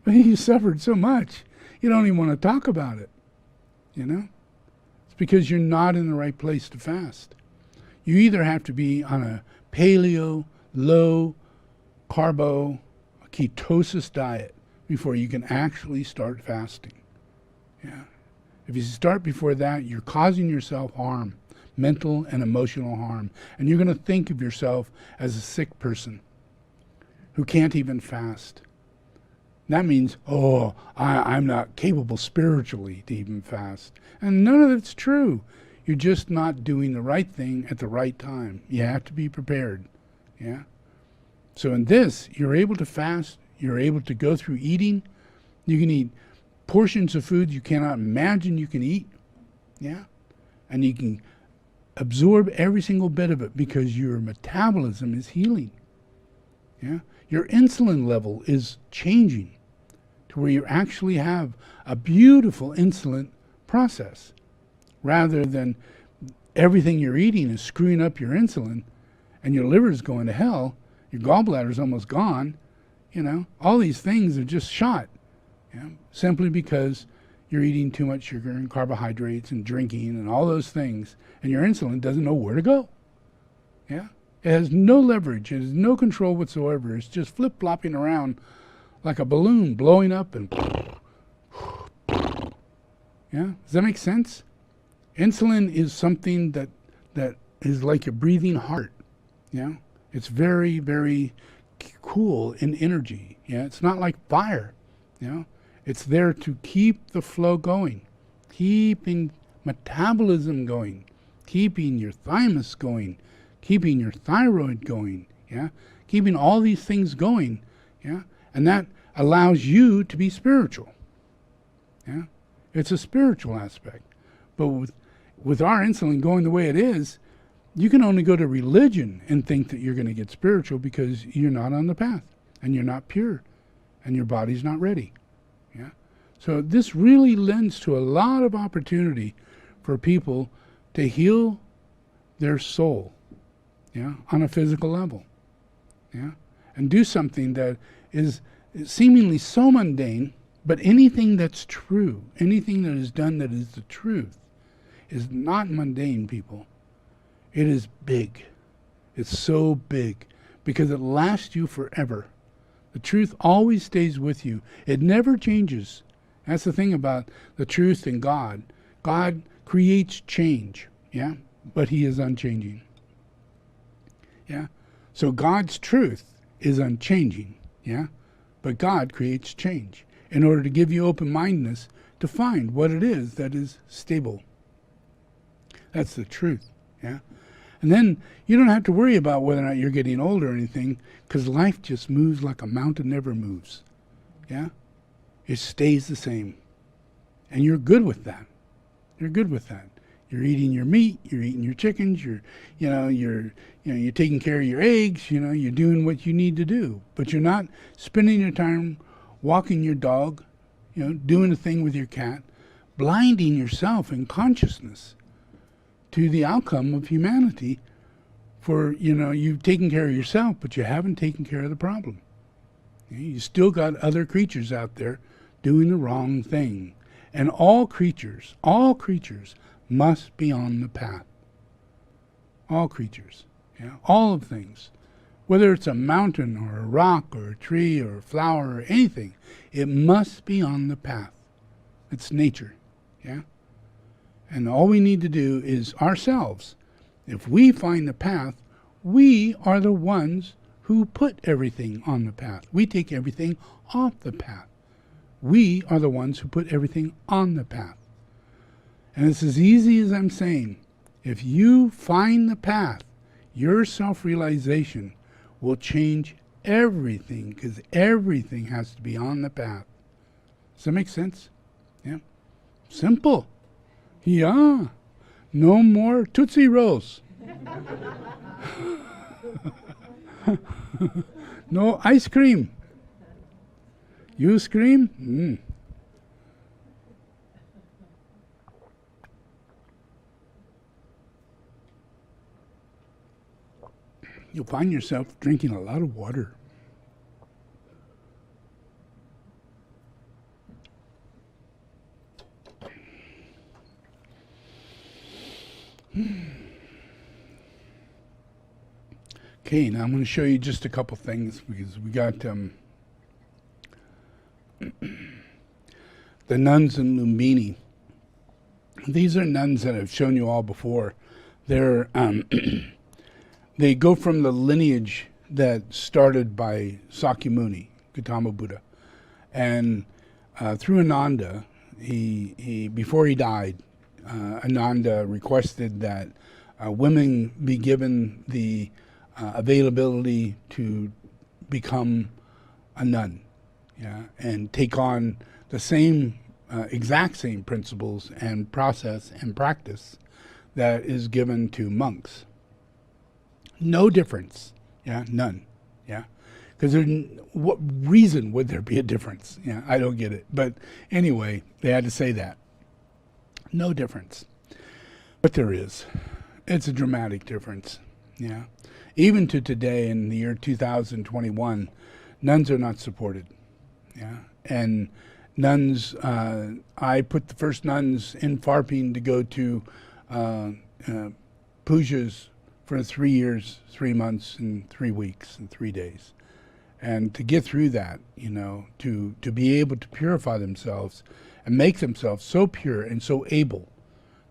But you suffered so much, you don't even want to talk about it. It's because you're not in the right place to fast. You either have to be on a paleo, low, carbo, ketosis diet before you can actually start fasting. Yeah. If you start before that, you're causing yourself harm, mental and emotional harm. And you're going to think of yourself as a sick person who can't even fast. That means, I'm not capable spiritually to even fast. And none of it's true. You're just not doing the right thing at the right time. You have to be prepared. Yeah. So in this, you're able to fast. You're able to go through eating. You can eat portions of food you cannot imagine you can eat. Yeah. And you can absorb every single bit of it because your metabolism is healing. Yeah. Your insulin level is changing to where you actually have a beautiful insulin process rather than everything you're eating is screwing up your insulin and your liver is going to hell, your gallbladder's almost gone, all these things are just shot, simply because you're eating too much sugar and carbohydrates and drinking and all those things, and your insulin doesn't know where to go. Yeah? It has no leverage. It has no control whatsoever. It's just flip-flopping around like a balloon blowing up and... Yeah? Does that make sense? Insulin is something that is like a breathing heart. Yeah? It's very, very tool in energy. Yeah, it's not like fire. You know, it's there to keep the flow going, keeping metabolism going, keeping your thymus going, keeping your thyroid going. Yeah, keeping all these things going. Yeah, and that allows you to be spiritual. Yeah, it's a spiritual aspect. But with our insulin going the way it is, you can only go to religion and think that you're going to get spiritual because you're not on the path and you're not pure and your body's not ready. Yeah. So this really lends to a lot of opportunity for people to heal their soul, yeah, on a physical level. Yeah. And do something that is seemingly so mundane, but anything that's true, anything that is done that is the truth, is not mundane, people. It is big. It's so big because it lasts you forever. The truth always stays with you. It never changes. That's the thing about the truth and God. God creates change, yeah, but he is unchanging. Yeah. So God's truth is unchanging, yeah, but God creates change in order to give you open-mindedness to find what it is that is stable. That's the truth, yeah. And then you don't have to worry about whether or not you're getting old or anything, because life just moves like a mountain never moves, yeah. It stays the same, and you're good with that. You're good with that. You're eating your meat. You're eating your chickens. You're taking care of your eggs. You know, you're doing what you need to do, but you're not spending your time walking your dog, you know, doing a thing with your cat, blinding yourself in consciousness to the outcome of humanity for, you know, you've taken care of yourself, but you haven't taken care of the problem. You still got other creatures out there doing the wrong thing. And all creatures must be on the path. All creatures, yeah, all of things. Whether it's a mountain or a rock or a tree or a flower or anything, it must be on the path. It's nature, yeah? And all we need to do is ourselves. If we find the path, we are the ones who put everything on the path. We take everything off the path. We are the ones who put everything on the path. And it's as easy as I'm saying. If you find the path, your self-realization will change everything, because everything has to be on the path. Does that make sense? Yeah. Simple. Yeah. No more Tootsie Rolls. No ice cream. You scream? You'll find yourself drinking a lot of water. Okay, now I'm going to show you just a couple things, because we got the Nuns of Lumbini. These are nuns that I've shown you all before. They're they go from the lineage that started by Sakyamuni, Gautama Buddha, and through Ananda, he before he died, Ananda requested that women be given the availability to become a nun, yeah, and take on the same exact same principles and process and practice that is given to monks. No difference, yeah, none, yeah, because what reason would there be a difference? Yeah, I don't get it. But anyway, they had to say that. No difference, but there is. It's a dramatic difference, yeah. Even to today, in the year 2021, nuns are not supported, yeah, and nuns, I put the first nuns in Farping to go to pujas for 3 years, 3 months, and 3 weeks, and 3 days. And to get through that, you know, to be able to purify themselves and make themselves so pure and so able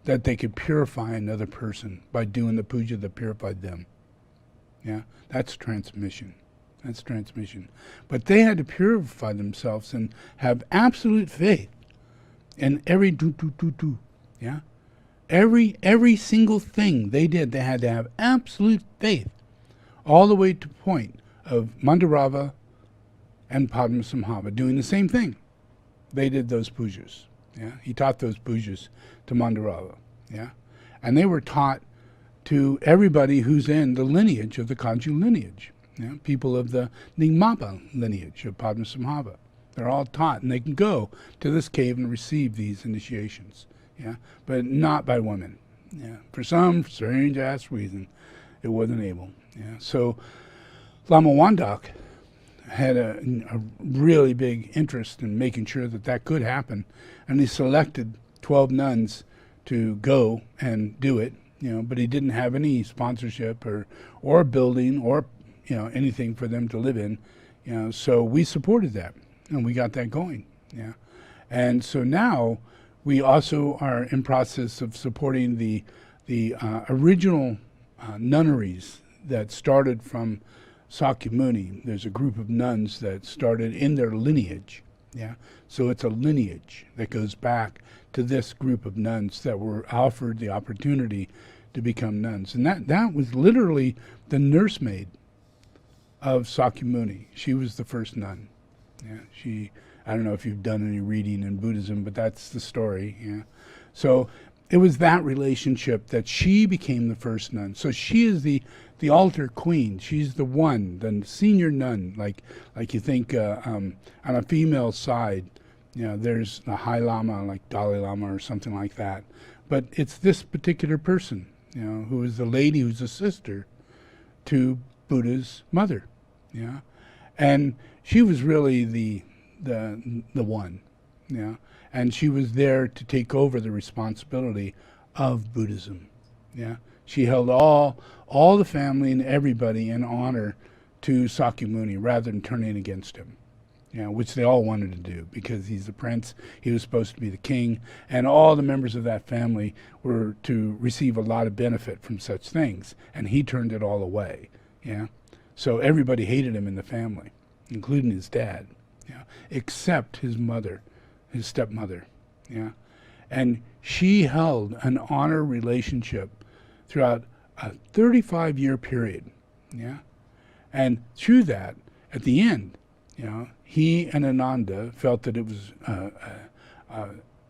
that they could purify another person by doing the puja that purified them. Yeah, that's transmission. That's transmission. But they had to purify themselves and have absolute faith in every do. Yeah? Every single thing they did, they had to have absolute faith, all the way to the point of Mandarava and Padmasambhava doing the same thing. They did those pujas. Yeah? He taught those pujas to Mandarava. Yeah? And they were taught to everybody who's in the lineage of the Kanju lineage. Yeah? People of the Nyingmapa lineage of Padmasambhava. They're all taught, and they can go to this cave and receive these initiations. Yeah, but not by women. Yeah, for some strange ass reason, it wasn't able. Yeah, so Lama Wandok had a really big interest in making sure that that could happen, and he selected 12 nuns to go and do it. You know, but he didn't have any sponsorship or building or anything for them to live in. You know, so we supported that, and we got that going. Yeah, and so now. We also are in process of supporting the original nunneries that started from Sakyamuni. There's a group of nuns that started in their lineage. Yeah, so it's a lineage that goes back to this group of nuns that were offered the opportunity to become nuns, and that was literally the nursemaid of Sakyamuni. She was the first nun. Yeah, I don't know if you've done any reading in Buddhism, but that's the story. Yeah. So it was that relationship that she became the first nun. So she is the altar queen. She's the one, the senior nun. Like you think on a female side, there's a High Lama, like Dalai Lama or something like that. But it's this particular person, who is the lady who's a sister to Buddha's mother. Yeah, and she was really the one, and she was there to take over the responsibility of Buddhism. Yeah, she held all the family and everybody in honor to Sakyamuni rather than turning against him. Which they all wanted to do because he's the prince. He was supposed to be the king, and all the members of that family were to receive a lot of benefit from such things, and he turned it all away. Yeah, so everybody hated him in the family, including his dad. Yeah, except his mother, his stepmother. Yeah, and she held an honor relationship throughout a 35-year period. Yeah, and through that, at the end, he and Ananda felt that it was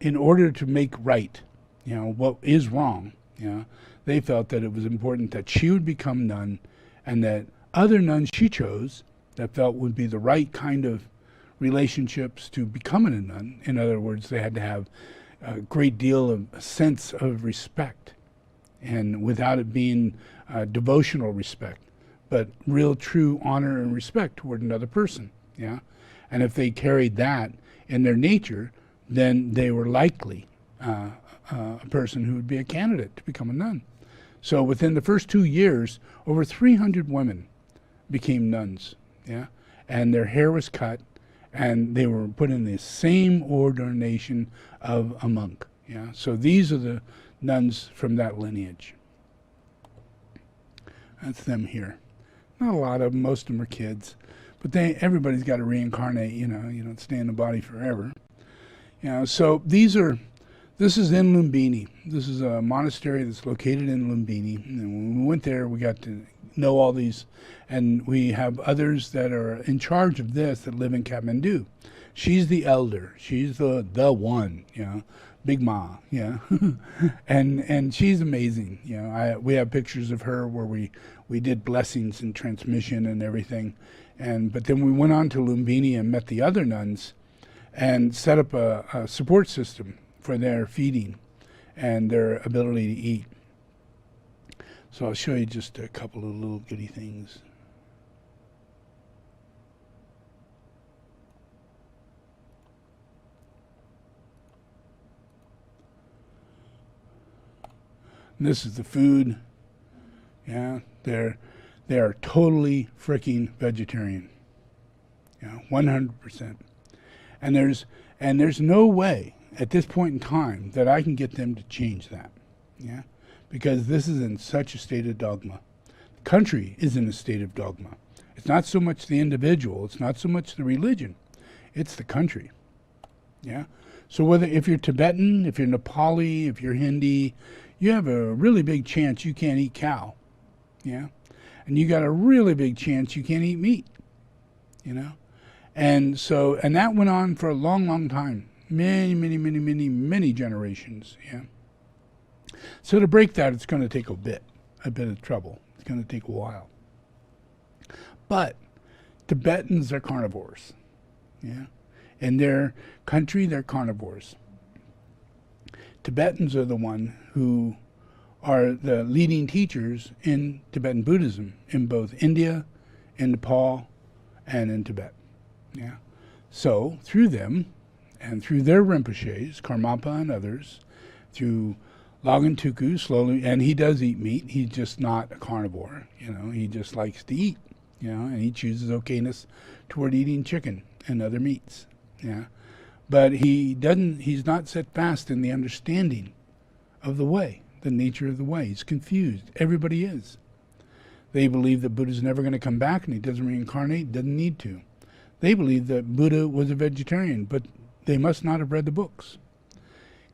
in order to make right, what is wrong. They felt that it was important that she would become nun, and that other nuns she chose that felt would be the right kind of relationships to becoming a nun. In other words, they had to have a great deal of a sense of respect, and without it being devotional respect, but real true honor and respect toward another person. Yeah, and if they carried that in their nature, then they were likely a person who would be a candidate to become a nun. So within the first 2 years, over 300 women became nuns. Yeah, and their hair was cut, and they were put in the same ordination of a monk. Yeah, so these are the nuns from that lineage. That's them here. Not a lot of them. Most of them are kids, but everybody's got to reincarnate. You don't stay in the body forever. So this is in Lumbini. This is a monastery that's located in Lumbini, and when we went there, we got to know all these, and we have others that are in charge of this that live in Kathmandu. She's the elder. She's the one, Big Ma, and she's amazing. We have pictures of her where we did blessings and transmission and everything, but then we went on to Lumbini and met the other nuns, and set up a support system for their feeding and their ability to eat. So I'll show you just a couple of little goody things. And this is the food. Yeah, they are totally freaking vegetarian. 100%. And there's no way at this point in time that I can get them to change that. Yeah, because this is in such a state of dogma. The country is in a state of dogma. It's not so much the individual. It's not so much the religion. It's the country. Yeah. So if you're Tibetan, if you're Nepali, if you're Hindi, you have a really big chance you can't eat cow. Yeah. And you got a really big chance you can't eat meat. You know. And that went on for a long, long time. Many generations. Yeah. So to break that, it's going to take a bit of trouble. It's going to take a while. But Tibetans are carnivores. Yeah. In their country, they're carnivores. Tibetans are the one who are the leading teachers in Tibetan Buddhism in both India, in Nepal, and in Tibet. Yeah. So through them, and through their Rinpoches, Karmapa and others, through Lagin Tuku slowly, and he does eat meat. He's just not a carnivore. You know, he just likes to eat. You know, and he chooses okayness toward eating chicken and other meats. Yeah, but he's not set fast in the understanding of the way, the nature of the way. He's confused. Everybody is. They believe that Buddha's never going to come back and he doesn't reincarnate, doesn't need to. They believe that Buddha was a vegetarian, but they must not have read the books,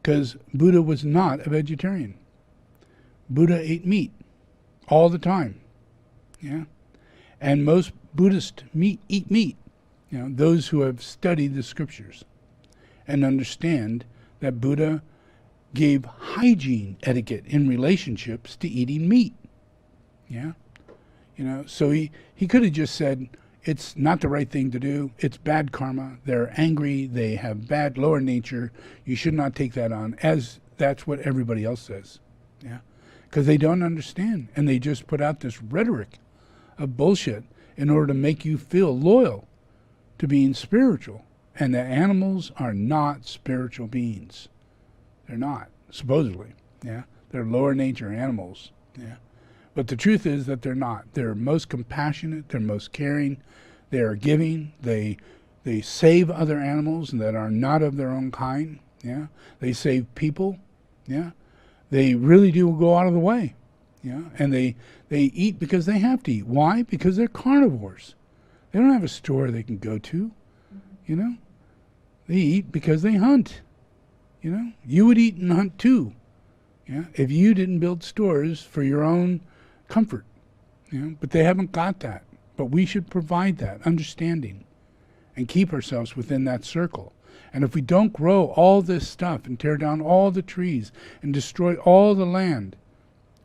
because Buddha was not a vegetarian. Buddha ate meat all the time. Yeah. And most Buddhists eat meat, you know, those who have studied the scriptures and understand that Buddha gave hygiene etiquette in relationships to eating meat. Yeah. You know, so he could have just said, it's not the right thing to do. It's bad karma. They're angry. They have bad lower nature. You should not take that on, as that's what everybody else says. Yeah. Because they don't understand. And they just put out this rhetoric of bullshit in order to make you feel loyal to being spiritual. And that animals are not spiritual beings. They're not, supposedly. Yeah. They're lower nature animals. Yeah. But the truth is that they're not. They're most compassionate. They're most caring. They are giving. They save other animals that are not of their own kind. Yeah. They save people. Yeah. They really do go out of the way. Yeah. And they eat because they have to eat. Why? Because they're carnivores. They don't have a store they can go to. You know. They eat because they hunt. You know. You would eat and hunt too. Yeah. If you didn't build stores for your own comfort. You know. But they haven't got that. But we should provide that understanding and keep ourselves within that circle. And if we don't grow all this stuff and tear down all the trees and destroy all the land,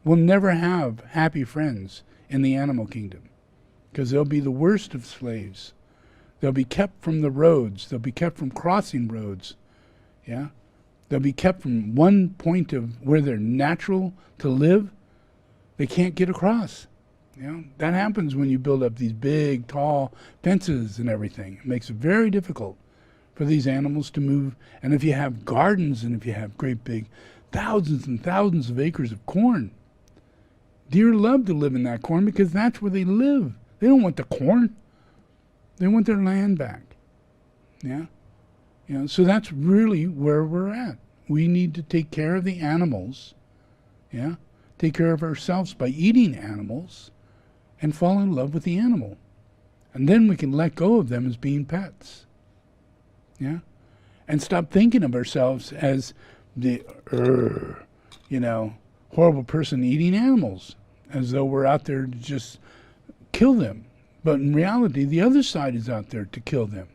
we'll never have happy friends in the animal kingdom, because they'll be the worst of slaves. They'll be kept from the roads. They'll be kept from crossing roads. Yeah? They'll be kept from one point of where they're natural to live. They can't get across. You know? That happens when you build up these big, tall fences and everything. It makes it very difficult for these animals to move. And if you have gardens and if you have great big thousands and thousands of acres of corn, deer love to live in that corn because that's where they live. They don't want the corn. They want their land back. Yeah? You know, so that's really where we're at. We need to take care of the animals. Yeah? Take care of ourselves by eating animals and fall in love with the animal. And then we can let go of them as being pets. Yeah? And stop thinking of ourselves as the, horrible person eating animals, as though we're out there to just kill them. But in reality, the other side is out there to kill them.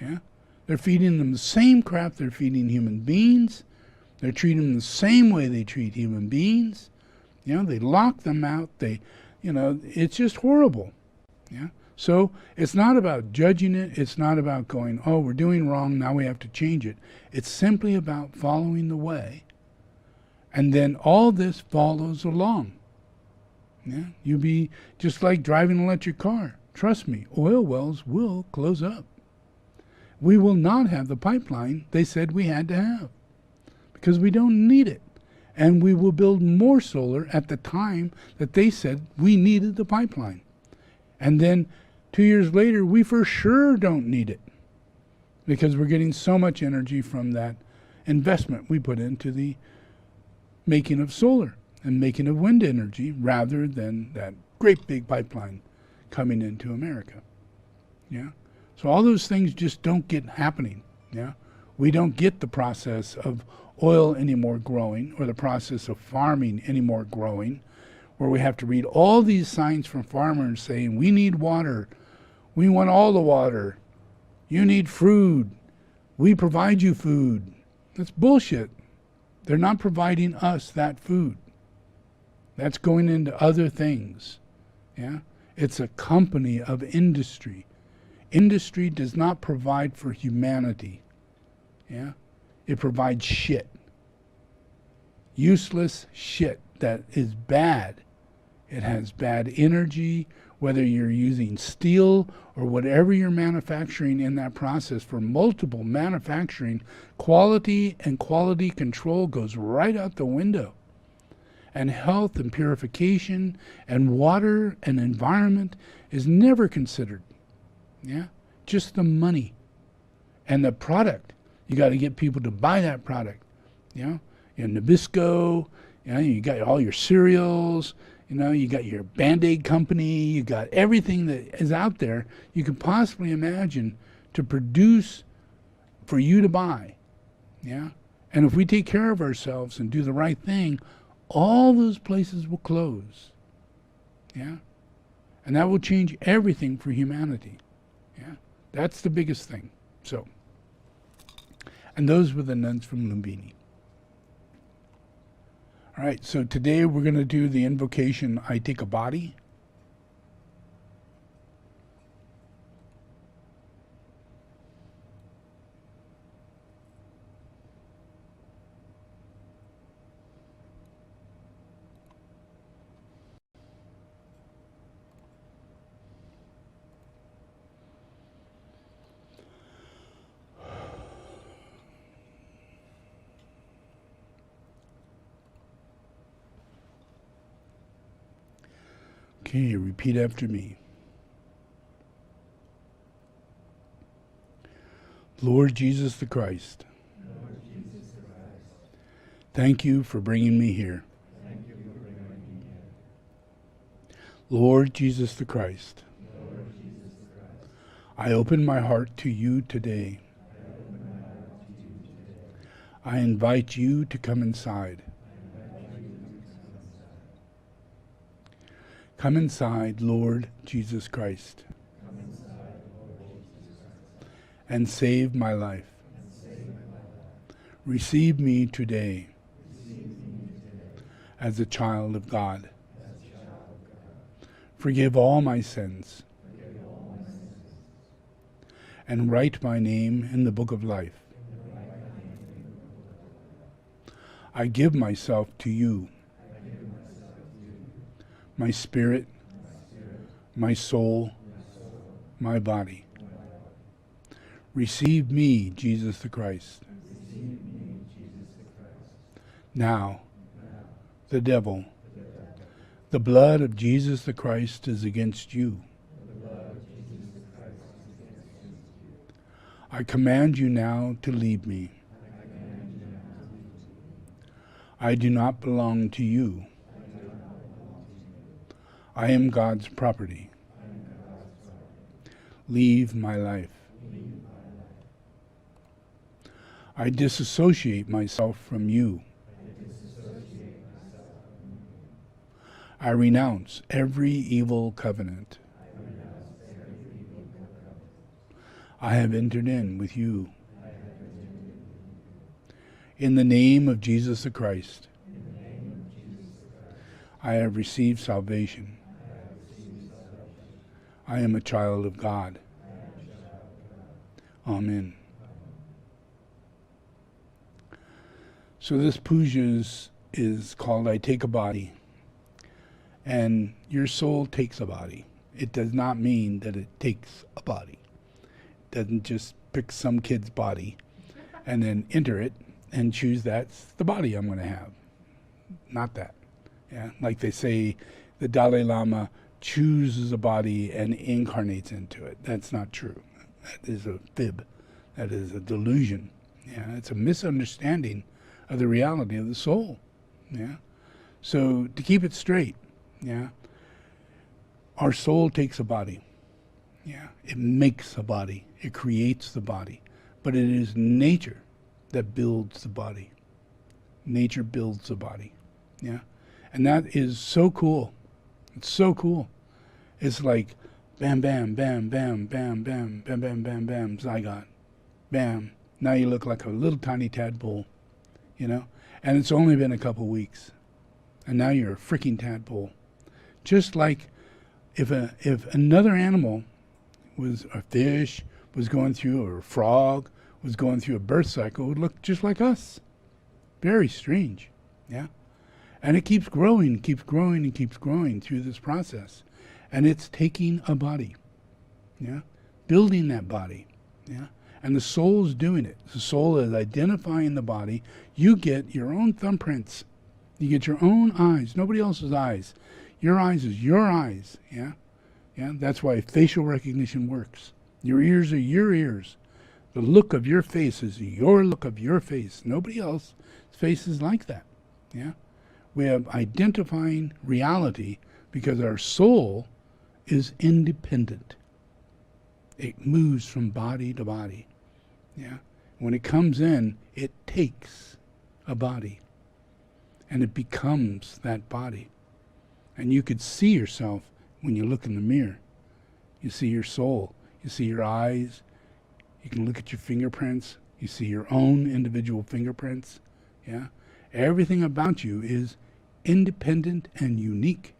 Yeah? They're feeding them the same crap they're feeding human beings. They're treating them the same way they treat human beings. You know, they lock them out. It's just horrible. Yeah? So it's not about judging it. It's not about going, oh, we're doing wrong, now we have to change it. It's simply about following the way. And then all this follows along. Yeah? You'll be just like driving an electric car. Trust me, oil wells will close up. We will not have the pipeline they said we had to have, because we don't need it. And we will build more solar at the time that they said we needed the pipeline. And then 2 years later, we for sure don't need it, because we're getting so much energy from that investment we put into the making of solar and making of wind energy rather than that great big pipeline coming into America. Yeah. So all those things just don't get happening. Yeah. We don't get the process of oil anymore growing, or the process of farming anymore growing, where we have to read all these signs from farmers saying, we need water. We want all the water. You need food. We provide you food. That's bullshit. They're not providing us that food. That's going into other things. Yeah? It's a company of industry. Industry does not provide for humanity. Yeah? It provides shit. Useless shit that is bad. It has bad energy, whether you're using steel or whatever you're manufacturing in that process. For multiple manufacturing, quality and quality control goes right out the window. And health and purification and water and environment is never considered. Yeah? Just the money and the product. You got to get people to buy that product. You know, Nabisco, you got all your cereals, you got your Band-Aid company, you got everything that is out there you could possibly imagine to produce for you to buy. Yeah? And if we take care of ourselves and do the right thing, all those places will close. Yeah? And that will change everything for humanity. Yeah? That's the biggest thing. So, and those were the nuns from Lumbini. All right, so today we're going to do the invocation, I take a body. Okay, repeat after me. Lord Jesus the Christ, thank you for bringing me here. Lord Jesus the Christ, I open my heart to you today. I invite you to come inside. Come inside, Lord Jesus Christ, and save my life. Receive me today as a child of God. Forgive all my sins and write my name in the book of life. I give myself to you, my spirit, my soul, my body. Receive me, Jesus the Christ. Now, the devil, the blood of Jesus the Christ is against you. I command you now to leave me. I do not belong to you. I am God's property. Leave my life. I disassociate myself from you. I renounce every evil covenant I have entered in with you. In the name of Jesus the Christ, I have received salvation. I am a child of God. Amen. So this puja is called I Take a Body. And your soul takes a body. It does not mean that it takes a body. It doesn't just pick some kid's body and then enter it and choose that's the body I'm going to have. Not that. Yeah, like they say, the Dalai Lama chooses a body and incarnates into it. That's not true. That is a fib. That is a delusion. Yeah, it's a misunderstanding of the reality of the soul. Yeah. So to keep it straight, yeah, Our soul takes a body. Yeah, it makes a body. It creates the body. But it is nature that builds the body. Nature builds the body. Yeah. And that is so cool. It's so cool. It's like bam, bam, bam, bam, bam, bam, bam, bam, bam, bam, zygote. Bam. Now you look like a little tiny tadpole, you know? And it's only been a couple weeks. And now you're a freaking tadpole. Just like if another animal was a fish, was going through, or a frog was going through a birth cycle, it would look just like us. Very strange. Yeah. And it keeps growing, keeps growing, and keeps growing through this process. And it's taking a body. Yeah. Building that body. Yeah. And the soul's doing it. The soul is identifying the body. You get your own thumbprints. You get your own eyes, nobody else's eyes. Your eyes is your eyes. Yeah. Yeah. That's why facial recognition works. Your ears are your ears. The look of your face is your look of your face. Nobody else's face is like that. Yeah. We have identifying reality because our soul is independent. It moves from body to body. Yeah. When it comes in, it takes a body. And it becomes that body. And you could see yourself when you look in the mirror. You see your soul. You see your eyes. You can look at your fingerprints. You see your own individual fingerprints. Yeah. Everything about you is independent and unique.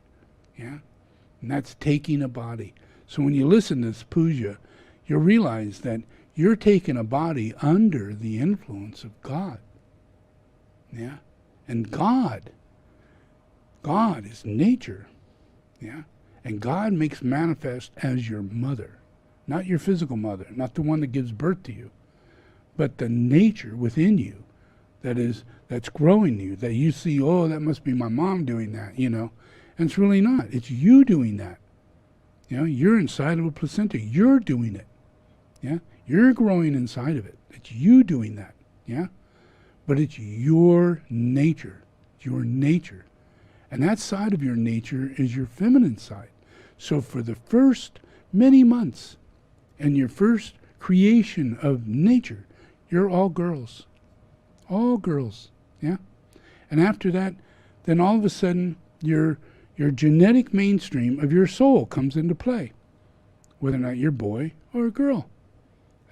Yeah. And that's taking a body. So when you listen to this puja, you'll realize that you're taking a body under the influence of God. Yeah. And God is nature. Yeah. And God makes manifest as your mother. Not your physical mother, not the one that gives birth to you, but the nature within you that's growing you, that you see, oh, that must be my mom doing that, you know. And it's really not. It's you doing that. You know, you're inside of a placenta. You're doing it. Yeah. You're growing inside of it. It's you doing that. Yeah. But it's your nature. It's your nature. And that side of your nature is your feminine side. So for the first many months and your first creation of nature, you're all girls. All girls. Yeah. And after that, then all of a sudden your genetic mainstream of your soul comes into play, whether or not you're a boy or a girl.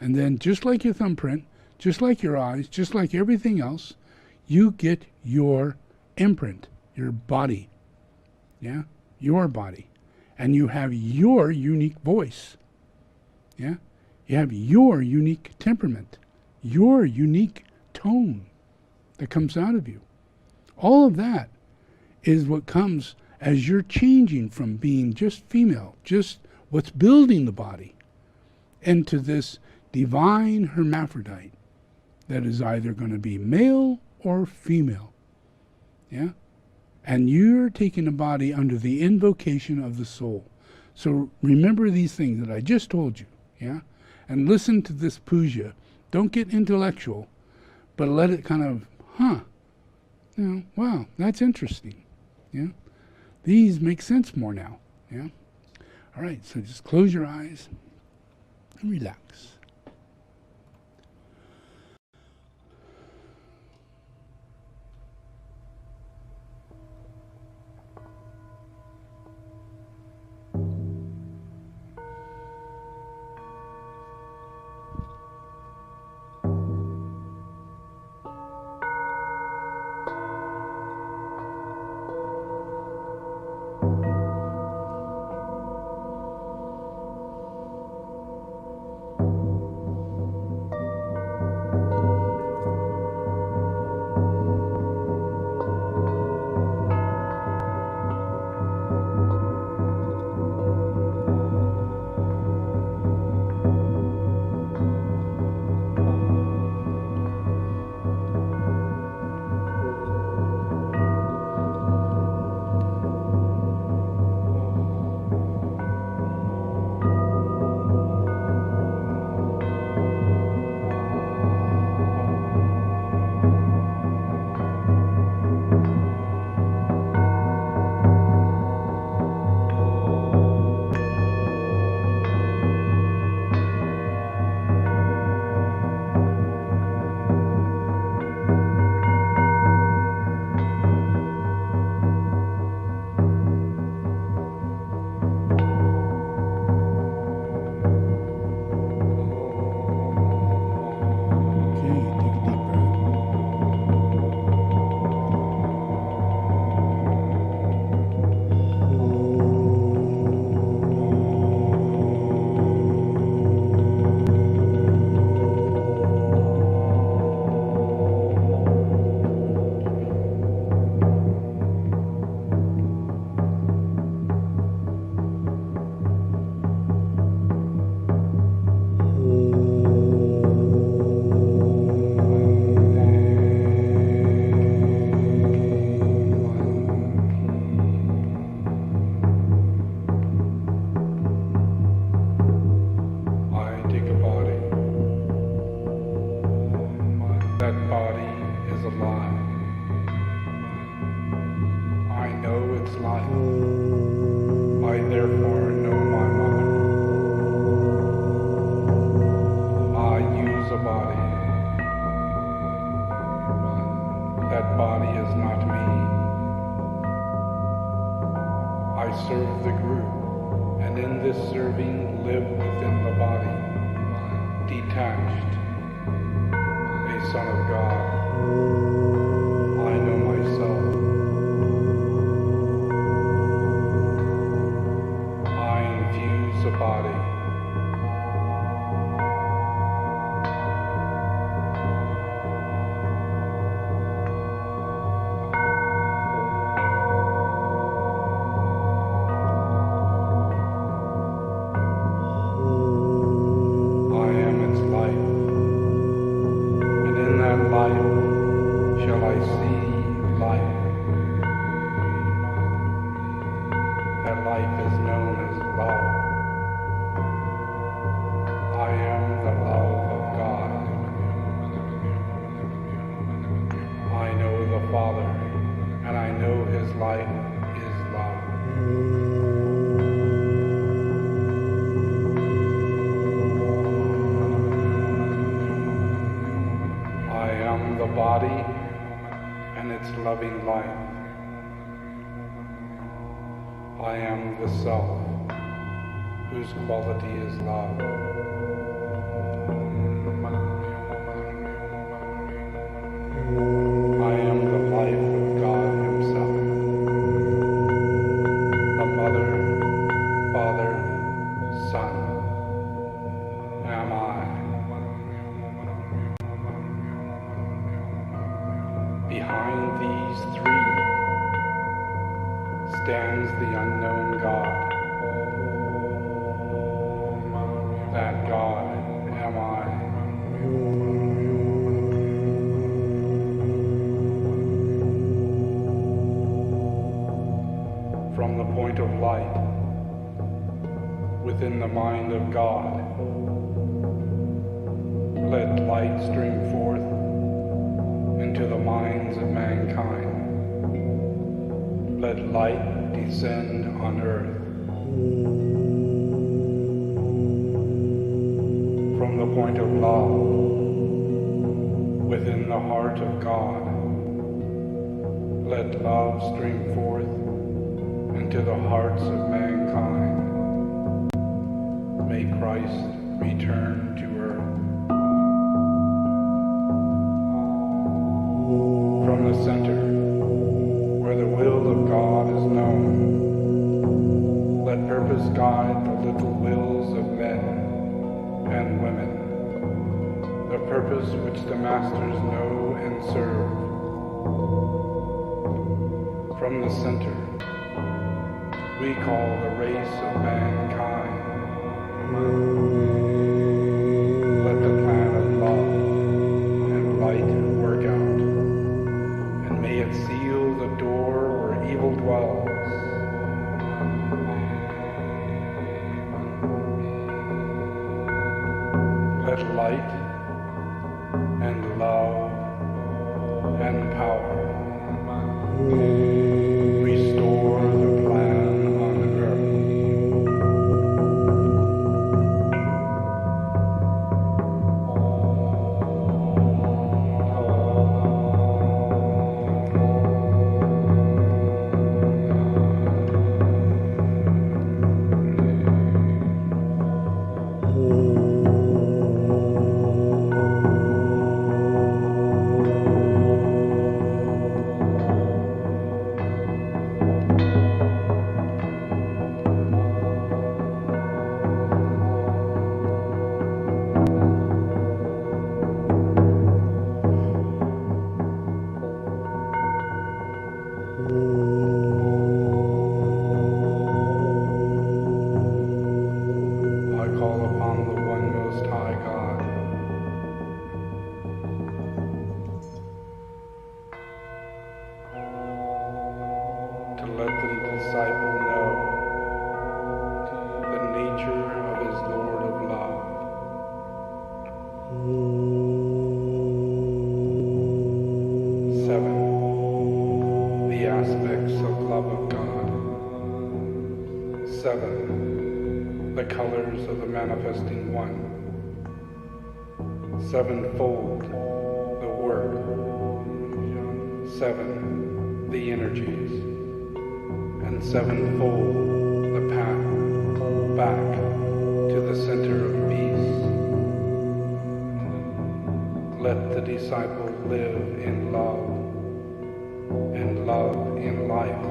And then just like your thumbprint, just like your eyes, just like everything else, you get your imprint, your body. Yeah? Your body. And you have your unique voice. Yeah? You have your unique temperament, your unique tone that comes out of you. All of that is what comes as you're changing from being just female, just what's building the body, into this divine hermaphrodite that is either going to be male or female. Yeah? And you're taking a body under the invocation of the soul. So remember these things that I just told you. Yeah? And listen to this puja. Don't get intellectual, but let it kind of, you know, wow, that's interesting. Yeah? These make sense more now. Yeah? All right, so just close your eyes and relax. is alive. I know its life. I therefore know my mother. I use a body. That body is not me. I serve the group, and in this serving live within the body, detached, a son of God. I know myself. I infuse a body. Loving life. I am the self, whose quality is love. I am the life of God Himself. The Mother, Father, Son, am I. Behind these three stands the unknown God. That God am I. From the point of light within the mind of God, let light stream forth into the minds of mankind. Let light descend on earth. From the point of love within the heart of God, let love stream forth into the hearts of mankind. May Christ return to earth. From the center, where the will of God is known, let purpose guide the little wills of men and women, the purpose which the masters know and serve. From the center, we call the race of mankind. Let the plan of love and light work out. May it seal the door where evil dwells. Let light and love and power restore the plan on earth. 7, the colors of the manifesting one. 7-fold, the work. 7, the energies. And 7-fold, the path back to the center of peace. Let the disciple live in love, and love in life.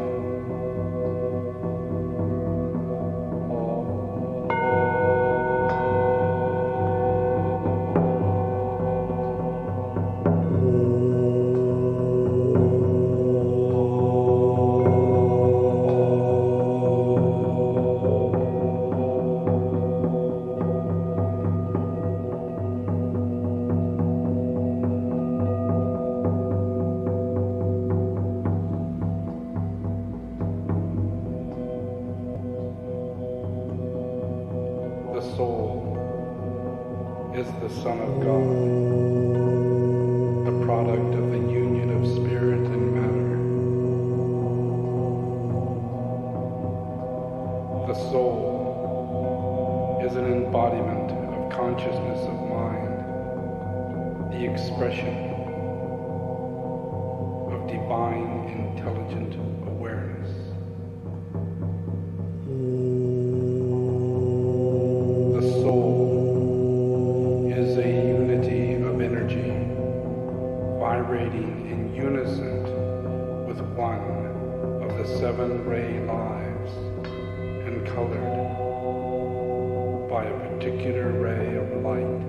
The soul is the Son of God, a product of the union of spirit and matter. The soul is an embodiment of consciousness of mind, the expression of divine intelligent awareness. The soul is a unity of energy, vibrating in unison with one of the 7 ray lives, and colored by a particular ray of light.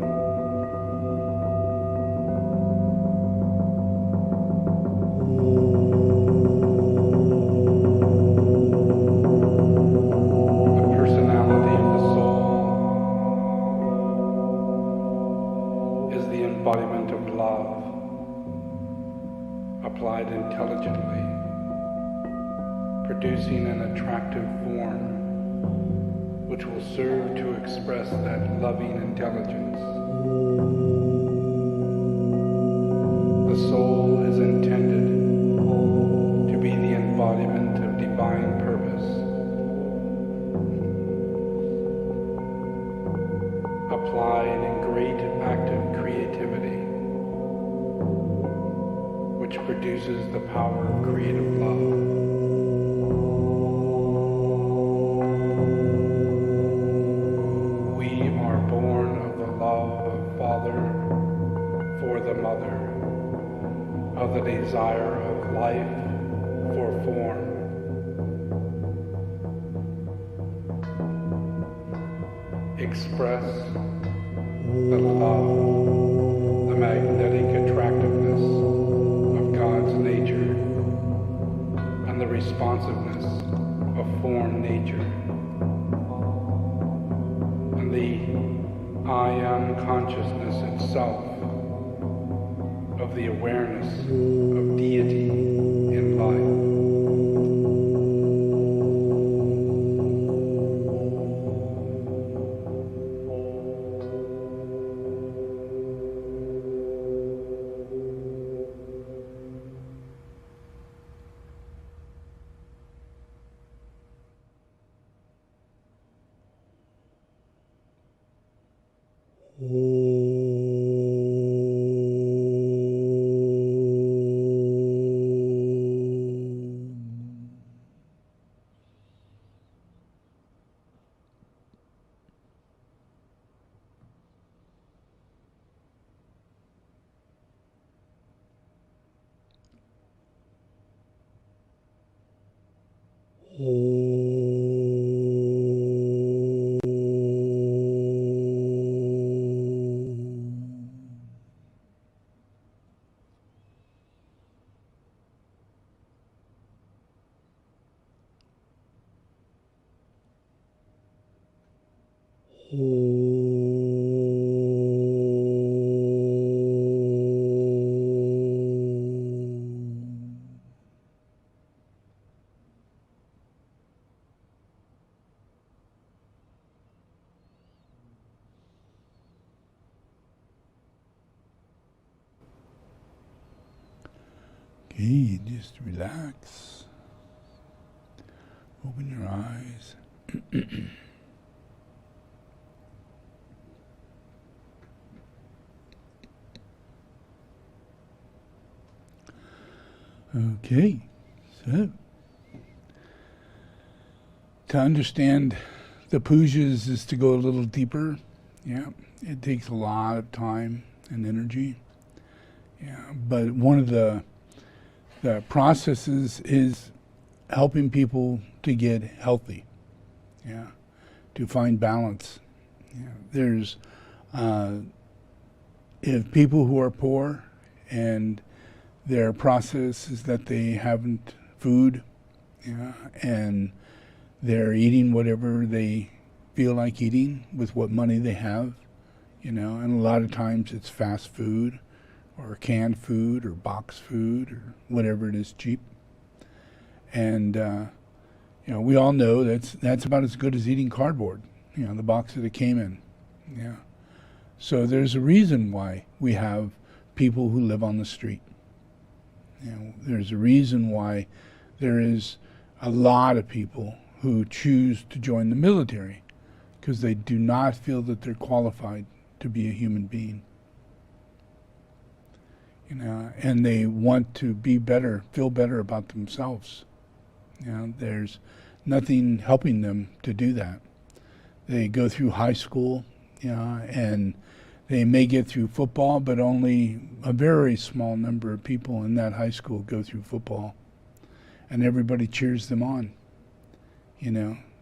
The personality of the soul is the embodiment of love, applied intelligently, producing an attractive form which will serve to express that loving intelligence. The soul is intended to be the embodiment of divine purpose, applied in great active creativity, which produces the power of creative love. We are born of the love of Father for the Mother, of the desire of life for form. Express the love, the magnetic attractiveness of God's nature, and the responsiveness of form nature, and the I am consciousness itself of the awareness of deity in life. Okay, just relax. Open your eyes. Okay, so to understand the pujas is to go a little deeper. Yeah, it takes a lot of time and energy. Yeah, but one of the processes is helping people to get healthy. Yeah, to find balance. Yeah, there's if people who are poor and their process is that they haven't food, yeah, and they're eating whatever they feel like eating with what money they have, and a lot of times it's fast food or canned food or box food or whatever it is cheap. And we all know that's about as good as eating cardboard, the box that it came in. Yeah. So there's a reason why we have people who live on the street. There's a reason why there is a lot of people who choose to join the military, because they do not feel that they're qualified to be a human being. And they want to be better, feel better about themselves. There's nothing helping them to do that. They go through high school, and they may get through football, but only a very small number of people in that high school go through football. And everybody cheers them on,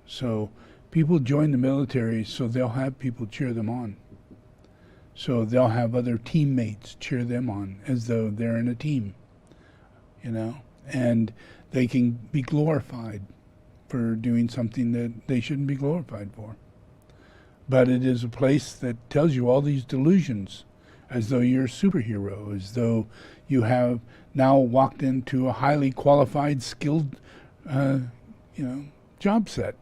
So people join the military so they'll have people cheer them on. So they'll have other teammates cheer them on as though they're in a team, and they can be glorified for doing something that they shouldn't be glorified for. But it is a place that tells you all these delusions, as though you're a superhero, as though you have now walked into a highly qualified, skilled, job set,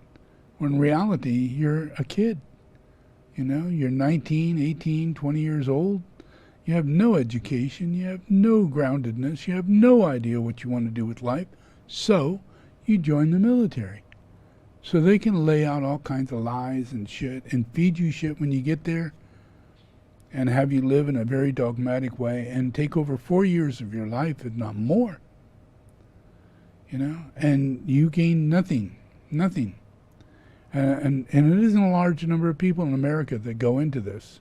when in reality you're a kid. You're 19, 18, 20 years old. You have no education. You have no groundedness. You have no idea what you want to do with life. So you join the military. So they can lay out all kinds of lies and shit and feed you shit when you get there and have you live in a very dogmatic way and take over 4 years of your life, if not more. And you gain nothing. And it isn't a large number of people in America that go into this,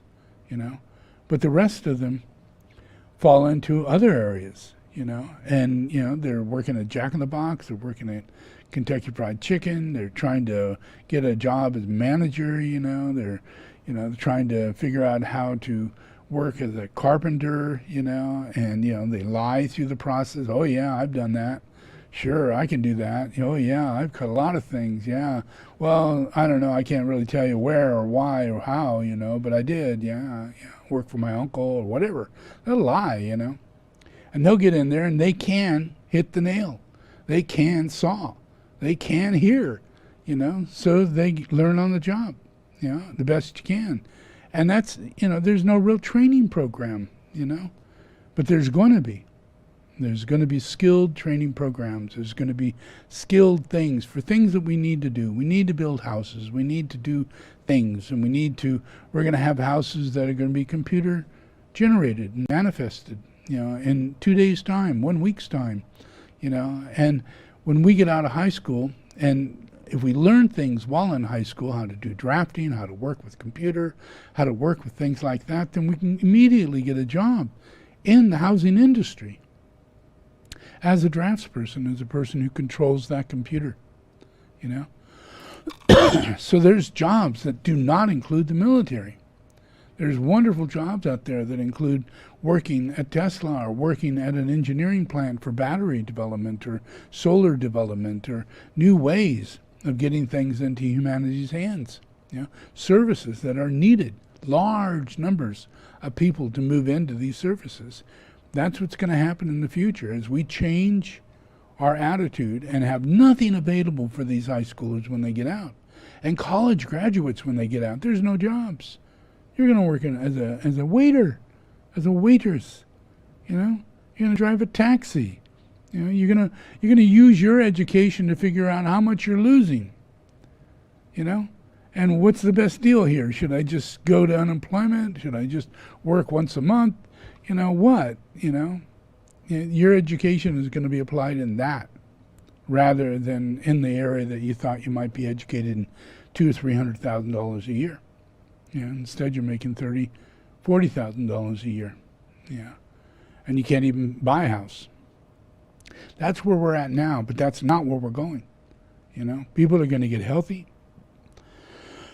but the rest of them fall into other areas, and, they're working at Jack in the Box, they're working at Kentucky Fried Chicken, they're trying to get a job as manager, they're trying to figure out how to work as a carpenter, and, they lie through the process. Oh, yeah, I've done that. Sure, I can do that. Oh, yeah, I've cut a lot of things, yeah. Well, I don't know, I can't really tell you where or why or how, but I did, yeah, work for my uncle or whatever. They'll lie, And they'll get in there and they can hit the nail. They can saw. They can hear, so they learn on the job, the best you can. And that's, there's no real training program, but there's going to be. There's going to be skilled training programs. There's going to be skilled things for things that we need to do. We need to build houses. We need to do things. And we're going to have houses that are going to be computer generated and manifested, in 2 days' time, 1 week's time, And when we get out of high school, and if we learn things while in high school, how to do drafting, how to work with computer, how to work with things like that, then we can immediately get a job in the housing industry. As a draftsperson, as a person who controls that computer, So there's jobs that do not include the military. There's wonderful jobs out there that include working at Tesla or working at an engineering plant for battery development or solar development or new ways of getting things into humanity's hands. Services that are needed, large numbers of people to move into these services. That's what's going to happen in the future as we change our attitude and have nothing available for these high schoolers when they get out. And college graduates when they get out, there's no jobs. You're going to work as a waiter, as a waitress. You're going to drive a taxi. You're going to use your education to figure out how much you're losing. you know? And what's the best deal here? Should I just go to unemployment? Should I just work once a month? You know what? You know, your education is going to be applied in that rather than in the area that you thought you might be educated in $200,000 or $300,000 a year. Yeah, instead you're making $30,000, $40,000 a year. Yeah, and you can't even buy a house. That's where we're at now, but that's not where we're going. You know, people are going to get healthy.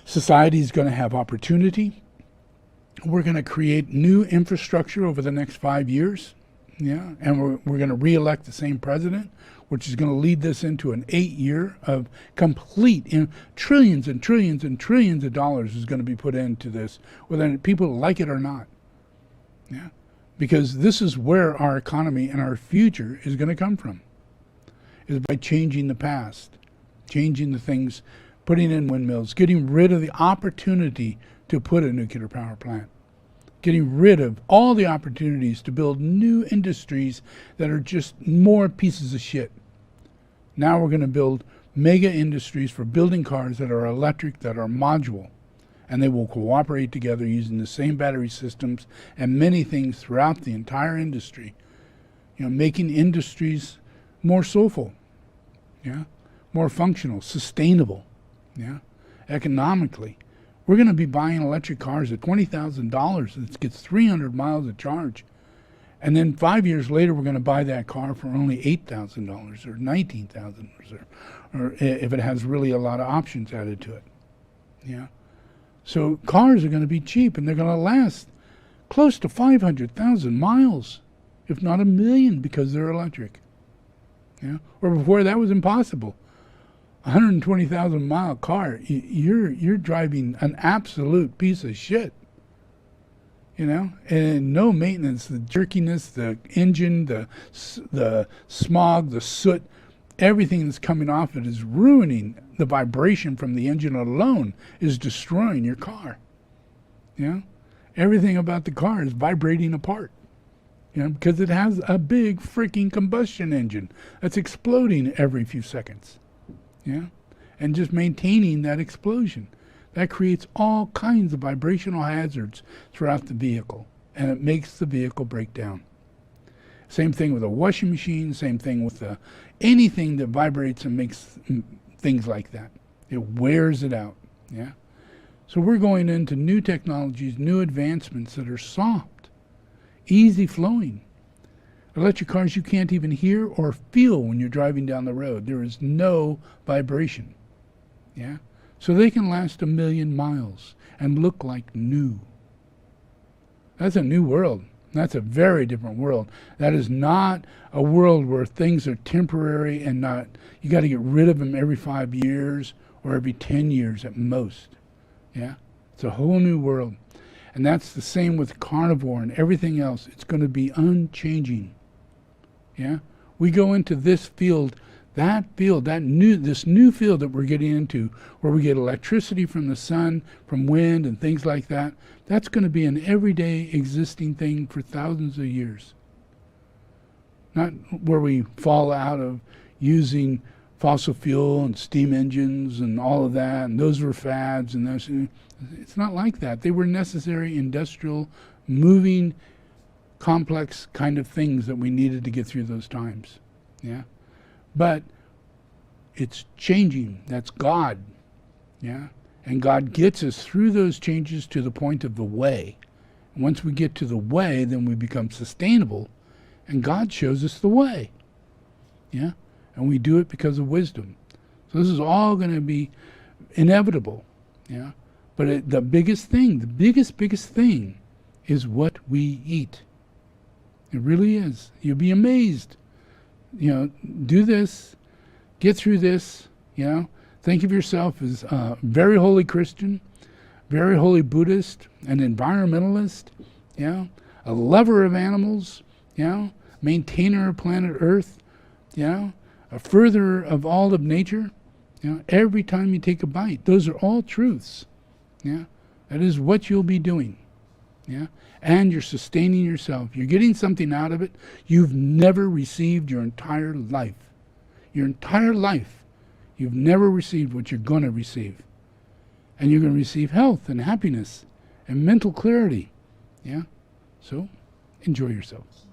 Society is going to have opportunity. We're going to create new infrastructure over the next 5 years. Yeah, and we're going to re-elect the same president, which is going to lead this into an 8-year of complete trillions and trillions and trillions of dollars is going to be put into this, whether people like it or not. Yeah, because this is where our economy and our future is going to come from, is by changing the past, changing the things, putting in windmills, getting rid of the opportunity to put a nuclear power plant, getting rid of all the opportunities to build new industries that are just more pieces of shit. Now we're going to build mega industries for building cars that are electric, that are modular, and they will cooperate together using the same battery systems and many things throughout the entire industry. You know, making industries more soulful, yeah, more functional, sustainable, yeah, economically. We're going to be buying electric cars at $20,000 that gets 300 miles of charge. And then 5 years later, we're going to buy that car for only $8,000 or $19,000 or if it has really a lot of options added to it. Yeah. So cars are going to be cheap, and they're going to last close to 500,000 miles, if not 1 million, because they're electric. Yeah. Or before that was impossible. 120,000 mile car, you're driving an absolute piece of shit, you know, and no maintenance, the jerkiness, the engine, the smog, the soot, everything that's coming off it is ruining. The vibration from the engine alone is destroying your car. You know, everything about the car is vibrating apart, you know, because it has a big freaking combustion engine that's exploding every few seconds. Yeah, and just maintaining that explosion. That creates all kinds of vibrational hazards throughout the vehicle, and it makes the vehicle break down. Same thing with a washing machine, same thing with anything that vibrates and makes things like that. It wears it out, yeah? So we're going into new technologies, new advancements that are soft, easy flowing. Electric cars you can't even hear or feel when you're driving down the road. There is no vibration. Yeah? So they can last 1 million miles and look like new. That's a new world. That's a very different world. That is not a world where things are temporary and not, you got to get rid of them every 5 years or every 10 years at most. Yeah? It's a whole new world. And that's the same with carnivore and everything else. It's going to be unchanging. Yeah, we go into this field, this new field that we're getting into, where we get electricity from the sun, from wind and things like that. That's going to be an everyday existing thing for thousands of years. Not where we fall out of using fossil fuel and steam engines and all of that, and those were fads, and those. It's not like that. They were necessary industrial, moving, complex kind of things that we needed to get through those times. Yeah, but it's changing. That's God. Yeah, and God gets us through those changes to the point of the way. And once we get to the way, then we become sustainable, and God shows us the way. Yeah, and we do it because of wisdom. So this is all going to be inevitable. Yeah, but the biggest thing, the biggest thing, is what we eat. It really is. You'll be amazed. You know, do this, get through this, you know. Think of yourself as a very holy Christian, very holy Buddhist, an environmentalist, you know, a lover of animals, you know, maintainer of planet Earth, you know, a furtherer of all of nature, you know, every time you take a bite. Those are all truths. Yeah. That is what you'll be doing. Yeah. And you're sustaining yourself. You're getting something out of it you've never received your entire life. Your entire life, you've never received what you're going to receive. and you're going to receive health and happiness and mental clarity. Yeah? So, enjoy yourselves.